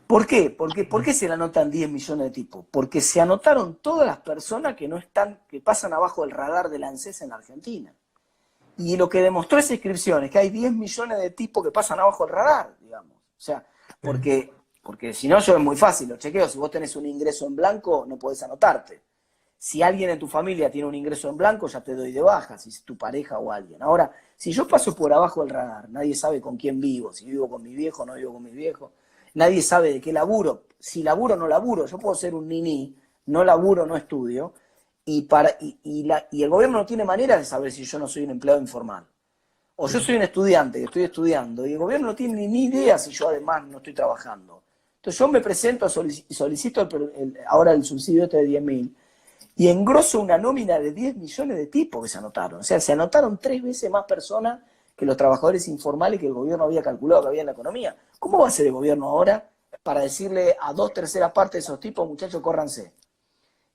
¿Por qué? ¿Por qué se le anotan 10 millones de tipos? Porque se anotaron todas las personas que pasan abajo del radar de la ANSES en la Argentina. Y lo que demostró esa inscripción es que hay 10 millones de tipos que pasan abajo del radar, digamos. O sea, porque si no, yo es muy fácil, lo chequeo. Si vos tenés un ingreso en blanco, no podés anotarte. Si alguien en tu familia tiene un ingreso en blanco, ya te doy de baja, si es tu pareja o alguien. Ahora, si yo paso por abajo del radar, nadie sabe con quién vivo, si vivo con mi viejo o no vivo con mi viejo, nadie sabe de qué laburo, si laburo o no laburo, yo puedo ser un niní, no laburo, no estudio, y el gobierno no tiene manera de saber si yo no soy un empleado informal. O yo soy un estudiante que estoy estudiando, y el gobierno no tiene ni idea si yo además no estoy trabajando. Entonces yo me presento, solicito ahora el subsidio este de 10.000, y engroso una nómina de 10 millones de tipos que se anotaron. O sea, se anotaron 3 veces más personas que los trabajadores informales que el gobierno había calculado que había en la economía. ¿Cómo va a ser el gobierno ahora para decirle a 2/3 partes de esos tipos, muchachos, córranse?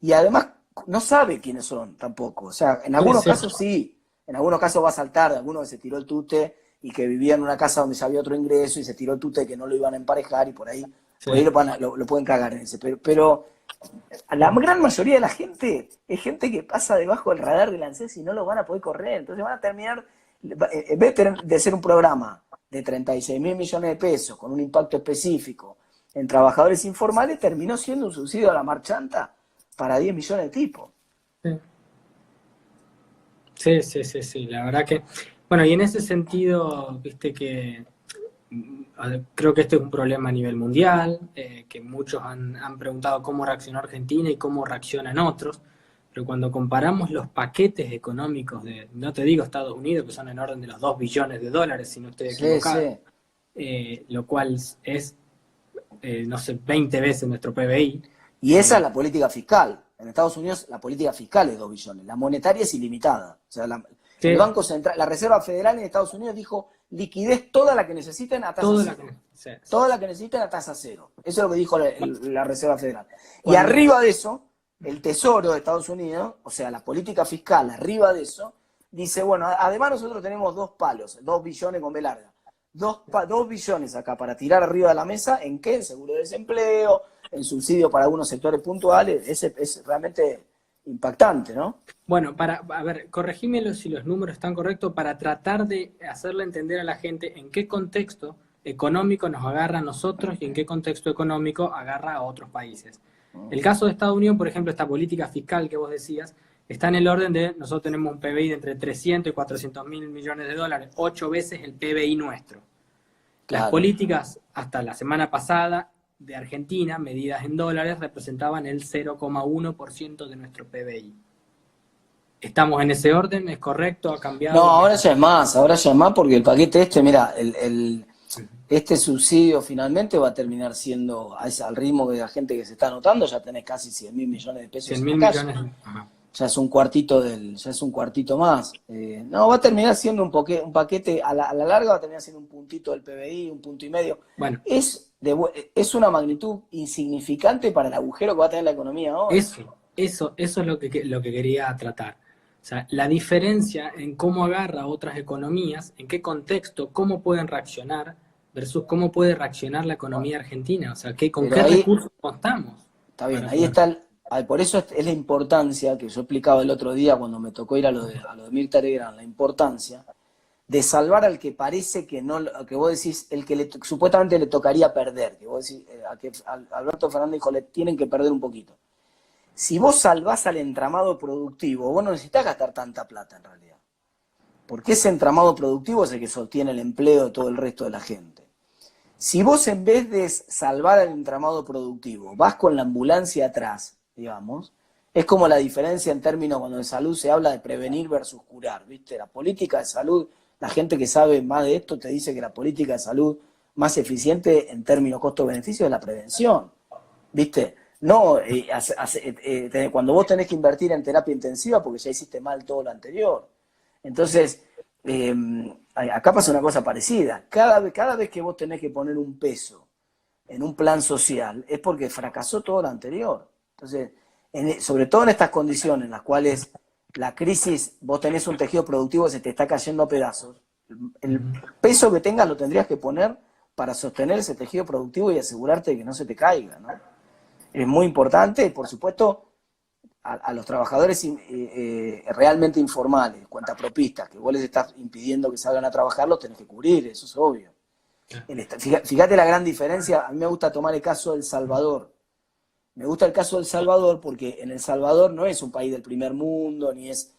Y además no sabe quiénes son tampoco. O sea, en algunos casos sí, en algunos casos va a saltar de alguno que se tiró el tute y que vivía en una casa donde ya había otro ingreso y se tiró el tute que no lo iban a emparejar y por ahí lo pueden cagar en ese. Pero la gran mayoría de la gente es gente que pasa debajo del radar del ANSES y no lo van a poder correr. Entonces van a terminar, en vez de ser un programa de 36.000 millones de pesos con un impacto específico en trabajadores informales, terminó siendo un subsidio a la marchanta para 10 millones de tipos. Sí, la verdad que, bueno, y en ese sentido, viste que creo que este es un problema a nivel mundial, que muchos han preguntado cómo reaccionó Argentina y cómo reaccionan otros, pero cuando comparamos los paquetes económicos no te digo Estados Unidos, que son en orden de los 2 billones de dólares, si no estoy equivocado, lo cual es, no sé, 20 veces nuestro PBI. Y esa es la política fiscal. En Estados Unidos la política fiscal es 2 billones, la monetaria es ilimitada. O sea, el Banco Central, la Reserva Federal en Estados Unidos dijo liquidez toda la que necesiten a tasa cero. Toda la que necesiten a tasa cero. Eso es lo que dijo la Reserva Federal. Y arriba de eso, el Tesoro de Estados Unidos, o sea, la política fiscal arriba de eso, dice, bueno, además nosotros tenemos 2 palos, 2 billones con B larga. 2 billones acá para tirar arriba de la mesa, ¿en qué? En seguro de desempleo, en subsidio para algunos sectores puntuales. Es realmente impactante, ¿no? Bueno, a ver, corregímelo si los números están correctos para tratar de hacerle entender a la gente en qué contexto económico nos agarra a nosotros y en qué contexto económico agarra a otros países. El caso de Estados Unidos, por ejemplo, esta política fiscal que vos decías, está en el orden de, nosotros tenemos un PBI de entre 300 y 400 mil millones de dólares, 8 veces el PBI nuestro. Las políticas hasta la semana pasada de Argentina, medidas en dólares, representaban el 0,1% de nuestro PBI. ¿Estamos en ese orden? ¿Es correcto? ¿Ha cambiado? No, ahora ya es más porque el paquete mira, este subsidio finalmente va a terminar siendo al ritmo de la gente que se está anotando, ya tenés casi 100.000 millones de pesos. 100.000 millones. Ajá. Ya es un cuartito más. No, va a terminar siendo un paquete, a la larga va a terminar siendo un puntito del PBI, 1,5 puntos. Bueno. Es una magnitud insignificante para el agujero que va a tener la economía ahora. Eso es lo que quería tratar. O sea, la diferencia en cómo agarra otras economías, en qué contexto, cómo pueden reaccionar, versus cómo puede reaccionar la economía argentina. O sea, con qué recursos contamos. Está bien, ahí está por eso es la importancia que yo explicaba el otro día cuando me tocó ir a lo de Mirta Legrand, la importancia de salvar al que parece que no, que vos decís, el que supuestamente le tocaría perder, que vos decís, Alberto Fernández dijo, le tienen que perder un poquito. Si vos salvás al entramado productivo, vos no necesitás gastar tanta plata en realidad. Porque ese entramado productivo es el que sostiene el empleo de todo el resto de la gente. Si vos en vez de salvar al entramado productivo, vas con la ambulancia atrás digamos. Es como la diferencia en términos cuando en salud se habla de prevenir versus curar, ¿viste? La política de salud, la gente que sabe más de esto te dice que la política de salud más eficiente en términos costo-beneficio es la prevención, ¿viste? No, cuando vos tenés que invertir en terapia intensiva porque ya hiciste mal todo lo anterior. Entonces, acá pasa una cosa parecida. Cada vez que vos tenés que poner un peso en un plan social es porque fracasó todo lo anterior. Entonces, sobre todo en estas condiciones en las cuales la crisis, vos tenés un tejido productivo que se te está cayendo a pedazos, el peso que tengas lo tendrías que poner para sostener ese tejido productivo y asegurarte de que no se te caiga, ¿no? Es muy importante, por supuesto, a los trabajadores realmente informales, cuentapropistas, que vos les estás impidiendo que salgan a trabajar, los tenés que cubrir, eso es obvio. Fíjate la gran diferencia, a mí me gusta tomar el caso de El Salvador. Me gusta el caso de El Salvador porque en El Salvador no es un país del primer mundo, ni es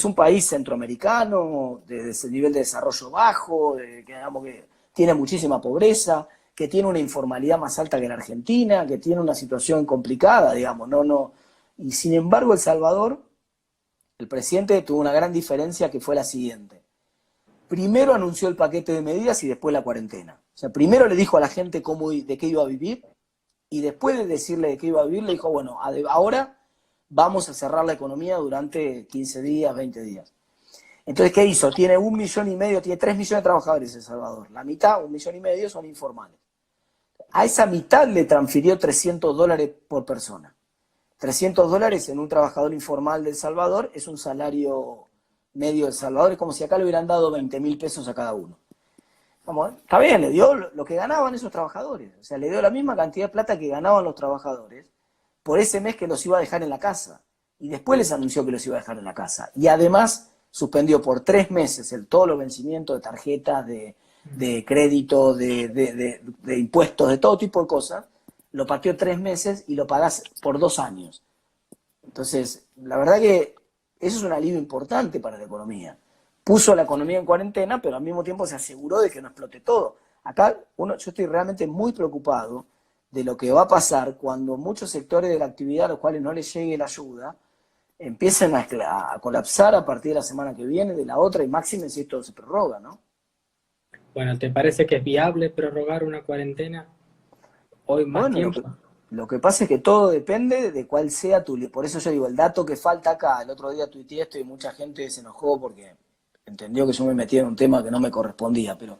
un país centroamericano, de ese nivel de desarrollo bajo, digamos, que tiene muchísima pobreza, que tiene una informalidad más alta que la Argentina, que tiene una situación complicada, digamos, no. Y sin embargo, El Salvador, el presidente tuvo una gran diferencia que fue la siguiente. Primero anunció el paquete de medidas y después la cuarentena. O sea, primero le dijo a la gente de qué iba a vivir, y después de decirle de qué iba a vivir, le dijo, bueno, ahora vamos a cerrar la economía durante 15 días, 20 días. Entonces, ¿qué hizo? Tiene 1,5 millones, tiene 3 millones de trabajadores El Salvador. La mitad, 1,5 millones, son informales. A esa mitad le transfirió $300 por persona. $300 en un trabajador informal de El Salvador es un salario medio de El Salvador, es como si acá le hubieran dado 20.000 pesos a cada uno. Está bien, le dio lo que ganaban esos trabajadores, o sea, le dio la misma cantidad de plata que ganaban los trabajadores por ese mes que los iba a dejar en la casa, y después les anunció que los iba a dejar en la casa, y además suspendió por 3 meses todos los vencimientos de tarjetas, de crédito, de impuestos, de todo tipo de cosas, lo partió 3 meses y lo pagás por 2 años. Entonces, la verdad que eso es un alivio importante para la economía. Puso la economía en cuarentena, pero al mismo tiempo se aseguró de que no explote todo. Acá yo estoy realmente muy preocupado de lo que va a pasar cuando muchos sectores de la actividad a los cuales no les llegue la ayuda empiecen a colapsar a partir de la semana que viene, de la otra, y máxime si esto se prorroga, ¿no? Bueno, ¿te parece que es viable prorrogar una cuarentena hoy más tiempo? Lo que pasa es que todo depende de cuál sea tu... Por eso yo digo, el dato que falta acá, el otro día tuiteé esto y mucha gente se enojó porque entendió que yo me metía en un tema que no me correspondía, pero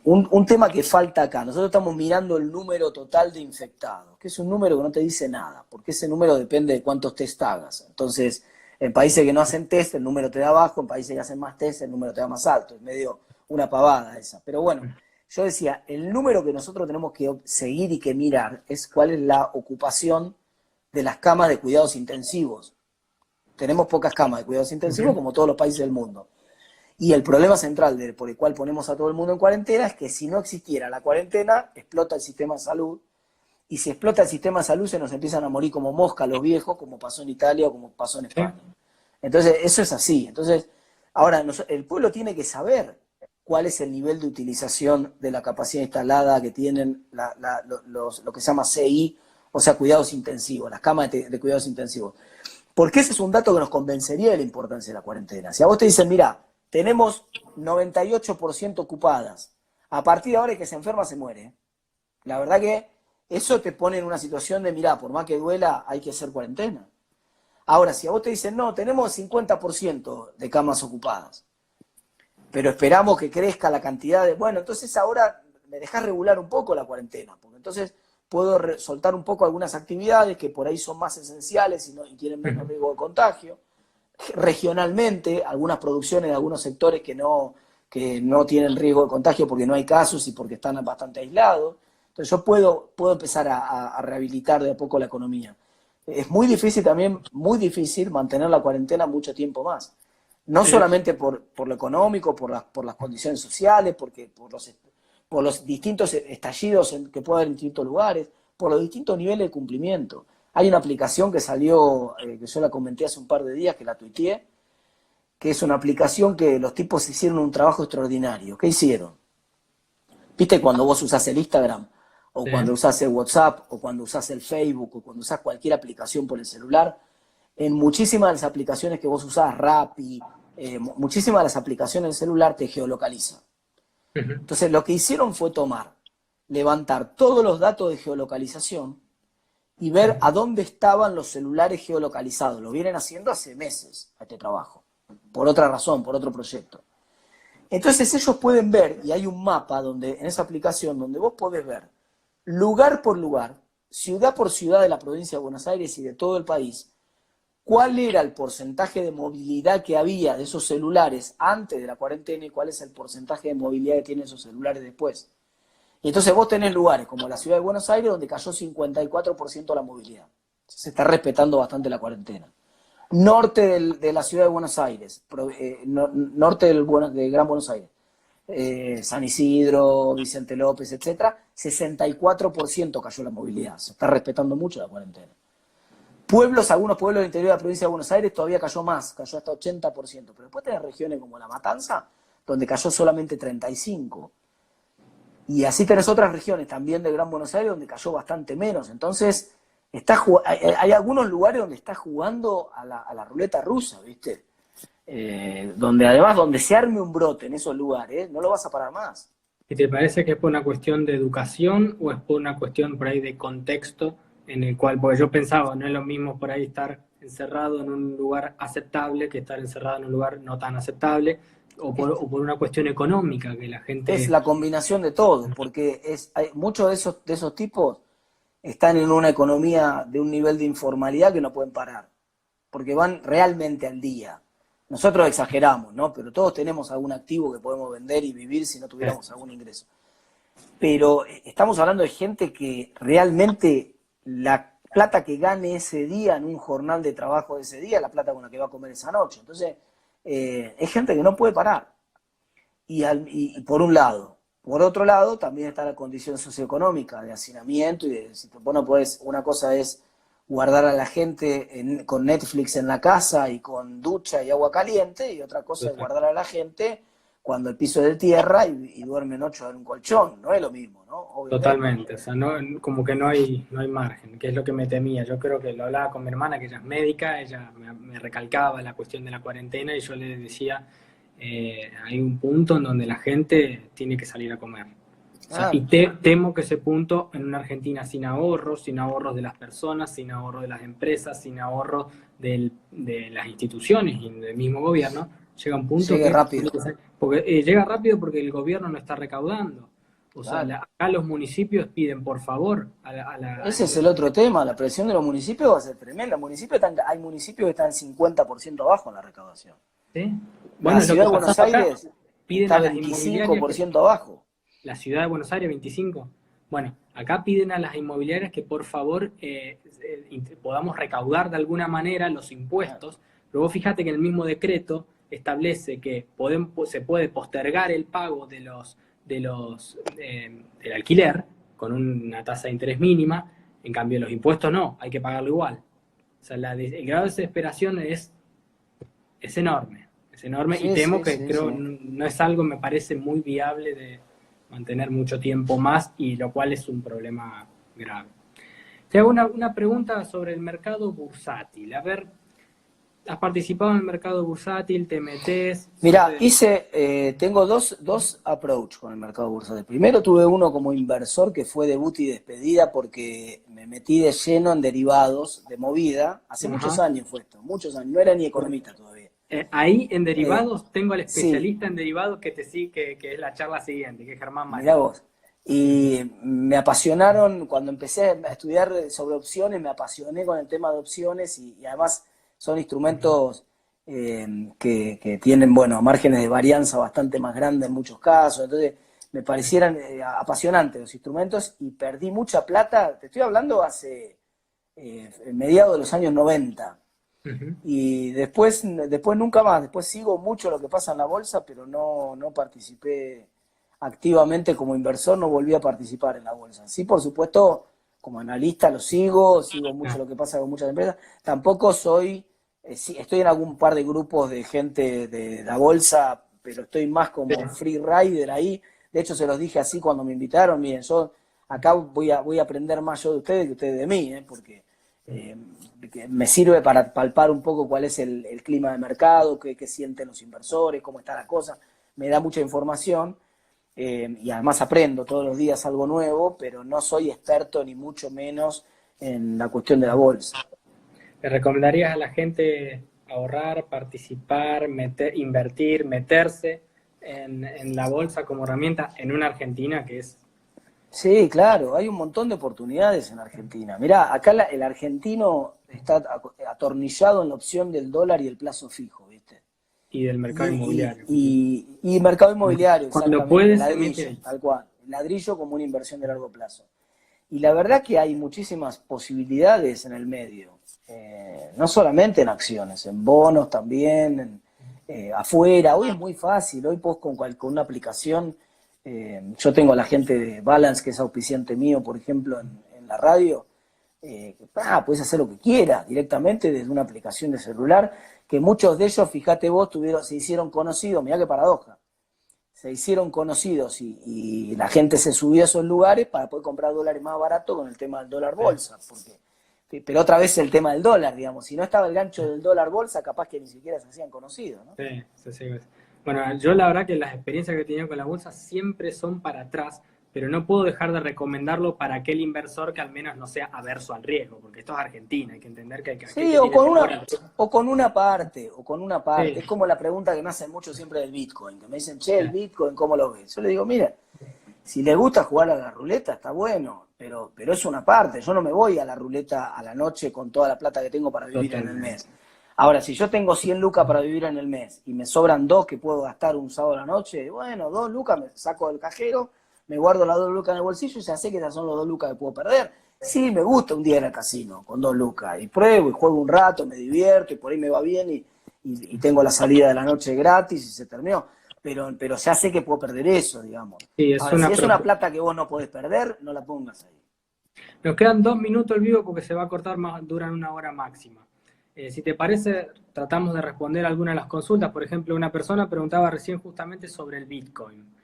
un tema que falta acá, nosotros estamos mirando el número total de infectados, que es un número que no te dice nada, porque ese número depende de cuántos test hagas. Entonces, en países que no hacen test, el número te da bajo, en países que hacen más test, el número te da más alto, es medio una pavada esa. Pero bueno, yo decía, el número que nosotros tenemos que seguir y que mirar es cuál es la ocupación de las camas de cuidados intensivos. Tenemos pocas camas de cuidados intensivos como todos los países del mundo. Y el problema central por el cual ponemos a todo el mundo en cuarentena es que si no existiera la cuarentena, explota el sistema de salud. Y si explota el sistema de salud, se nos empiezan a morir como moscas los viejos, como pasó en Italia o como pasó en España. Entonces, eso es así. Entonces, ahora, el pueblo tiene que saber cuál es el nivel de utilización de la capacidad instalada que tienen lo que se llama CI, o sea, cuidados intensivos, las camas de cuidados intensivos. Porque ese es un dato que nos convencería de la importancia de la cuarentena. Si a vos te dicen, mira, tenemos 98% ocupadas, a partir de ahora el que se enferma se muere. La verdad que eso te pone en una situación de, mira, por más que duela, hay que hacer cuarentena. Ahora, si a vos te dicen, no, tenemos 50% de camas ocupadas, pero esperamos que crezca la cantidad de... Bueno, entonces ahora me dejás regular un poco la cuarentena, porque entonces puedo soltar un poco algunas actividades que por ahí son más esenciales y tienen menos riesgo de contagio. Regionalmente, algunas producciones de algunos sectores que no tienen riesgo de contagio porque no hay casos y porque están bastante aislados. Entonces yo puedo empezar a rehabilitar de a poco la economía. Es muy difícil también, muy difícil mantener la cuarentena mucho tiempo más. No solamente por lo económico, por las condiciones sociales, por los distintos estallidos que puede haber en distintos lugares, por los distintos niveles de cumplimiento. Hay una aplicación que salió, que yo la comenté hace un par de días, que la tuiteé, que es una aplicación que los tipos hicieron un trabajo extraordinario. ¿Qué hicieron? ¿Viste cuando vos usás el Instagram? o Sí. cuando usás el WhatsApp, o cuando usás el Facebook, o cuando usás cualquier aplicación por el celular, en muchísimas de las aplicaciones que vos usás, Rappi, muchísimas de las aplicaciones del celular te geolocaliza. Ujú. Entonces lo que hicieron fue levantar todos los datos de geolocalización y ver a dónde estaban los celulares geolocalizados. Lo vienen haciendo hace meses a este trabajo, por otra razón, por otro proyecto. Entonces ellos pueden ver, y hay un mapa donde, en esa aplicación donde vos podés ver lugar por lugar, ciudad por ciudad de la provincia de Buenos Aires y de todo el país, cuál era el porcentaje de movilidad que había de esos celulares antes de la cuarentena y cuál es el porcentaje de movilidad que tienen esos celulares después. Y entonces vos tenés lugares como la ciudad de Buenos Aires donde cayó 54% la movilidad. Se está respetando bastante la cuarentena. Norte de la ciudad de Buenos Aires, norte de Gran Buenos Aires, San Isidro, Vicente López, etcétera, 64% cayó la movilidad. Se está respetando mucho la cuarentena. Algunos pueblos del interior de la provincia de Buenos Aires todavía cayó más, cayó hasta 80%. Pero después tenés regiones como La Matanza, donde cayó solamente 35%. Y así tenés otras regiones también del Gran Buenos Aires donde cayó bastante menos. Entonces, hay algunos lugares donde está jugando a la ruleta rusa, ¿viste? Donde además, donde se arme un brote en esos lugares, no lo vas a parar más. ¿Y te parece que es por una cuestión de educación o es por una cuestión por ahí de contexto en el cual, porque yo pensaba, no es lo mismo por ahí estar encerrado en un lugar aceptable que estar encerrado en un lugar no tan aceptable, o por una cuestión económica, que la Es gente... la combinación de todo, porque muchos de esos tipos están en una economía de un nivel de informalidad que no pueden parar, porque van realmente al día. Nosotros exageramos, ¿no? Pero todos tenemos algún activo que podemos vender y vivir si no tuviéramos algún ingreso. Pero estamos hablando de gente que realmente la plata que gane ese día en un jornal de trabajo de ese día es la plata con la que va a comer esa noche. Entonces, es gente que no puede parar. Y por un lado. Por otro lado, también está la condición socioeconómica de hacinamiento y de, si vos no podés, una cosa es guardar a la gente con Netflix en la casa y con ducha y agua caliente, y otra cosa es guardar a la gente cuando el piso es de tierra y duermen 8 en un colchón. No es lo mismo, ¿no? Obviamente. Totalmente, o sea, no, como que no hay margen, que es lo que me temía. Yo creo que lo hablaba con mi hermana, que ella es médica, ella me recalcaba la cuestión de la cuarentena y yo le decía, hay un punto en donde la gente tiene que salir a comer. O sea, y temo que ese punto en una Argentina sin ahorros de las personas, sin ahorros de las empresas, sin ahorros de las instituciones y del mismo gobierno, llega un punto Llegue rápido. Porque llega rápido porque el gobierno no está recaudando. O sea, Claro. acá los municipios piden, por favor, Ese es el otro tema, la presión de los municipios va a ser tremenda. Hay municipios que están 50% abajo en la recaudación. ¿sí? Bueno, La ciudad de Buenos Aires piden está a las inmobiliarias 25% abajo. La ciudad de Buenos Aires 25. Bueno, acá piden a las inmobiliarias que por favor podamos recaudar de alguna manera los impuestos, pero vos fíjate que en el mismo decreto establece que se puede postergar el pago del alquiler con una tasa de interés mínima, en cambio los impuestos no, hay que pagarlo igual. O sea, el grado de desesperación es enorme, Sí, y temo sí, que sí, creo sí. no es algo, me parece muy viable de mantener mucho tiempo más, y lo cual es un problema grave. Te hago una pregunta sobre el mercado bursátil. A ver, ¿has participado en el mercado bursátil? ¿Te metes? Mira, tengo dos approach con el mercado bursátil. Primero tuve uno como inversor que fue debut y despedida porque me metí de lleno en derivados de movida. Hace muchos años fue esto, muchos años. No era ni economista todavía. Ahí en derivados tengo al Sí. especialista en derivados que que es la charla siguiente, que es Germán Mayer. Mirá vos. Y me apasionaron, cuando empecé a estudiar sobre opciones, me apasioné con el tema de opciones y además son instrumentos que tienen, bueno, márgenes de varianza bastante más grandes en muchos casos. Entonces me parecieran apasionantes los instrumentos y perdí mucha plata. Te estoy hablando hace mediados de los años 90. Y después nunca más. Después sigo mucho lo que pasa en la bolsa, pero no participé activamente como inversor, no volví a participar en la bolsa. Sí, por supuesto, como analista sigo mucho lo que pasa con muchas empresas. Tampoco soy, sí, estoy en algún par de grupos de gente de la bolsa, pero estoy más como free rider ahí. De hecho, se los dije así cuando me invitaron. Miren, yo acá voy a aprender más yo de ustedes que ustedes de mí, porque que me sirve para palpar un poco cuál es el clima de mercado, qué sienten los inversores, cómo está la cosa. Me da mucha información y además aprendo todos los días algo nuevo, pero no soy experto ni mucho menos en la cuestión de la bolsa. ¿Le recomendarías a la gente ahorrar, participar, invertir, meterse en la bolsa como herramienta en una Argentina que es... Sí, claro, hay un montón de oportunidades en Argentina. Mirá, acá el argentino está atornillado en la opción del dólar y el plazo fijo, ¿viste? Y del mercado inmobiliario. Y mercado inmobiliario, Cuando exactamente, puedes, ladrillo, tal cual. Ladrillo como una inversión de largo plazo. Y la verdad que hay muchísimas posibilidades en el medio, no solamente en acciones, en bonos también, afuera. Hoy es muy fácil, hoy con una aplicación, yo tengo a la gente de Balance, que es auspiciante mío, por ejemplo, en la radio, puedes hacer lo que quieras directamente desde una aplicación de celular, que muchos de ellos, fíjate vos, se hicieron conocidos, mirá qué paradoja. Se hicieron conocidos y la gente se subió a esos lugares para poder comprar dólares más baratos con el tema del dólar bolsa. Pero otra vez el tema del dólar, digamos. Si no estaba el gancho del dólar bolsa, capaz que ni siquiera se hacían conocidos, ¿no? Sí. Bueno, yo la verdad que las experiencias que he tenido con la bolsa siempre son para atrás, pero no puedo dejar de recomendarlo para aquel inversor que al menos no sea averso al riesgo, porque esto es Argentina, hay que entender que hay que... Sí, o con una parte. Sí. Es como la pregunta que me hacen mucho siempre del Bitcoin, que me dicen, che, el Bitcoin, ¿cómo lo ves? Yo le digo, mira, si les gusta jugar a la ruleta, está bueno, pero es una parte. Yo no me voy a la ruleta a la noche con toda la plata que tengo para vivir en el mes. Ahora, si yo tengo 100 lucas para vivir en el mes y me sobran 2 que puedo gastar un sábado a la noche, bueno, 2 lucas me saco del cajero, me guardo las 2 lucas en el bolsillo y ya sé que esas son las 2 lucas que puedo perder. Sí, me gusta un día ir al casino con 2 lucas y pruebo y juego un rato, me divierto y por ahí me va bien y tengo la salida de la noche gratis y se terminó. Pero ya sé que puedo perder eso, digamos. Sí, ahora, si es una plata que vos no podés perder, no la pongas ahí. Nos quedan 2 minutos el vivo porque se va a cortar, duran 1 hora máxima. Si te parece, tratamos de responder algunas de las consultas. Por ejemplo, una persona preguntaba recién justamente sobre el Bitcoin.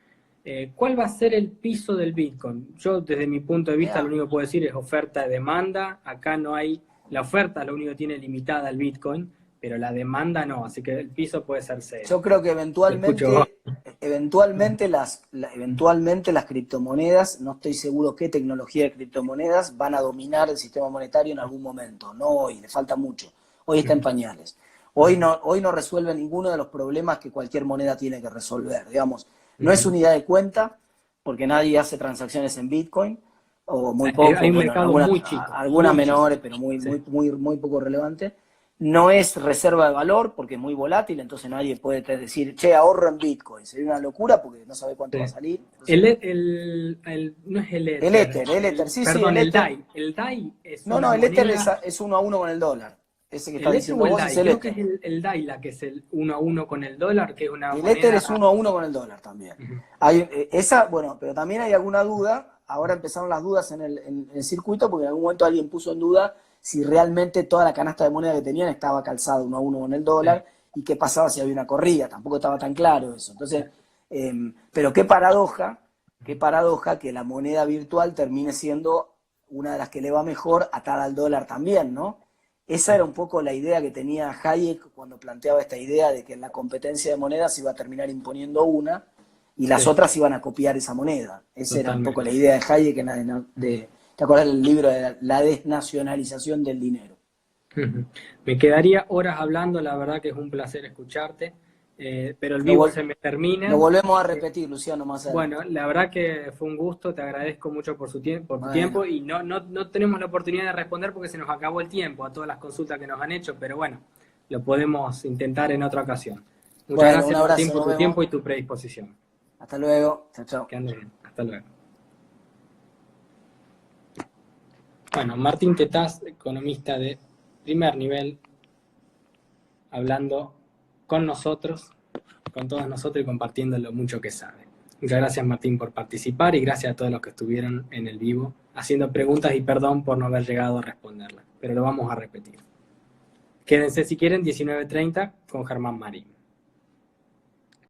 ¿Cuál va a ser el piso del Bitcoin? Yo, desde mi punto de vista, lo único que puedo decir es oferta y demanda. Acá no hay... La oferta lo único que tiene limitada el Bitcoin, pero la demanda no. Así que el piso puede ser 0. Yo creo que eventualmente las criptomonedas, no estoy seguro qué tecnología de criptomonedas van a dominar el sistema monetario en algún momento. No hoy, le falta mucho. Hoy está en pañales. Hoy no resuelve ninguno de los problemas que cualquier moneda tiene que resolver. Digamos, no es unidad de cuenta, porque nadie hace transacciones en Bitcoin, o muy poco. Hay un mercado muy chico. Algunas menores, pero muy poco relevante. No es reserva de valor, porque es muy volátil, entonces nadie puede decir, che, ahorro en Bitcoin. Sería una locura, porque no sabe cuánto va a salir. Entonces, no es el Ether. El Ether, sí, perdón, sí, el DAI. El DAI es No, el Ether es 1 a 1 con el dólar. Ese que está diciendo vos es el Ether. Creo que es el DAI la que es el 1 a 1 con el dólar, que es una el moneda... Ether es 1 a 1 con el dólar también. Pero también hay alguna duda. Ahora empezaron las dudas en el circuito, porque en algún momento alguien puso en duda si realmente toda la canasta de moneda que tenían estaba calzada 1 a 1 con el dólar, y qué pasaba si había una corrida. Tampoco estaba tan claro eso. Entonces, pero qué paradoja que la moneda virtual termine siendo una de las que le va mejor, atada al dólar también, ¿no? Esa era un poco la idea que tenía Hayek cuando planteaba esta idea de que en la competencia de monedas se iba a terminar imponiendo una y las otras iban a copiar esa moneda. Esa era un poco la idea de Hayek ¿te acuerdas del libro de la desnacionalización del dinero? Me quedaría horas hablando, la verdad que es un placer escucharte, pero el vivo se me termina. Lo volvemos a repetir, Luciano, más adelante. Bueno, la verdad que fue un gusto, te agradezco mucho por tu tiempo y no tenemos la oportunidad de responder porque se nos acabó el tiempo a todas las consultas que nos han hecho, pero bueno, lo podemos intentar en otra ocasión. Muchas gracias Martín, por tu tiempo y tu predisposición. Hasta luego, chao. Que andes bien, hasta luego. Bueno, Martín Tetaz, economista de primer nivel, hablando con nosotros, con todos nosotros y compartiendo lo mucho que sabe. Muchas gracias Martín por participar y gracias a todos los que estuvieron en el vivo haciendo preguntas y perdón por no haber llegado a responderlas, pero lo vamos a repetir. Quédense si quieren 19:30 con Germán Marín.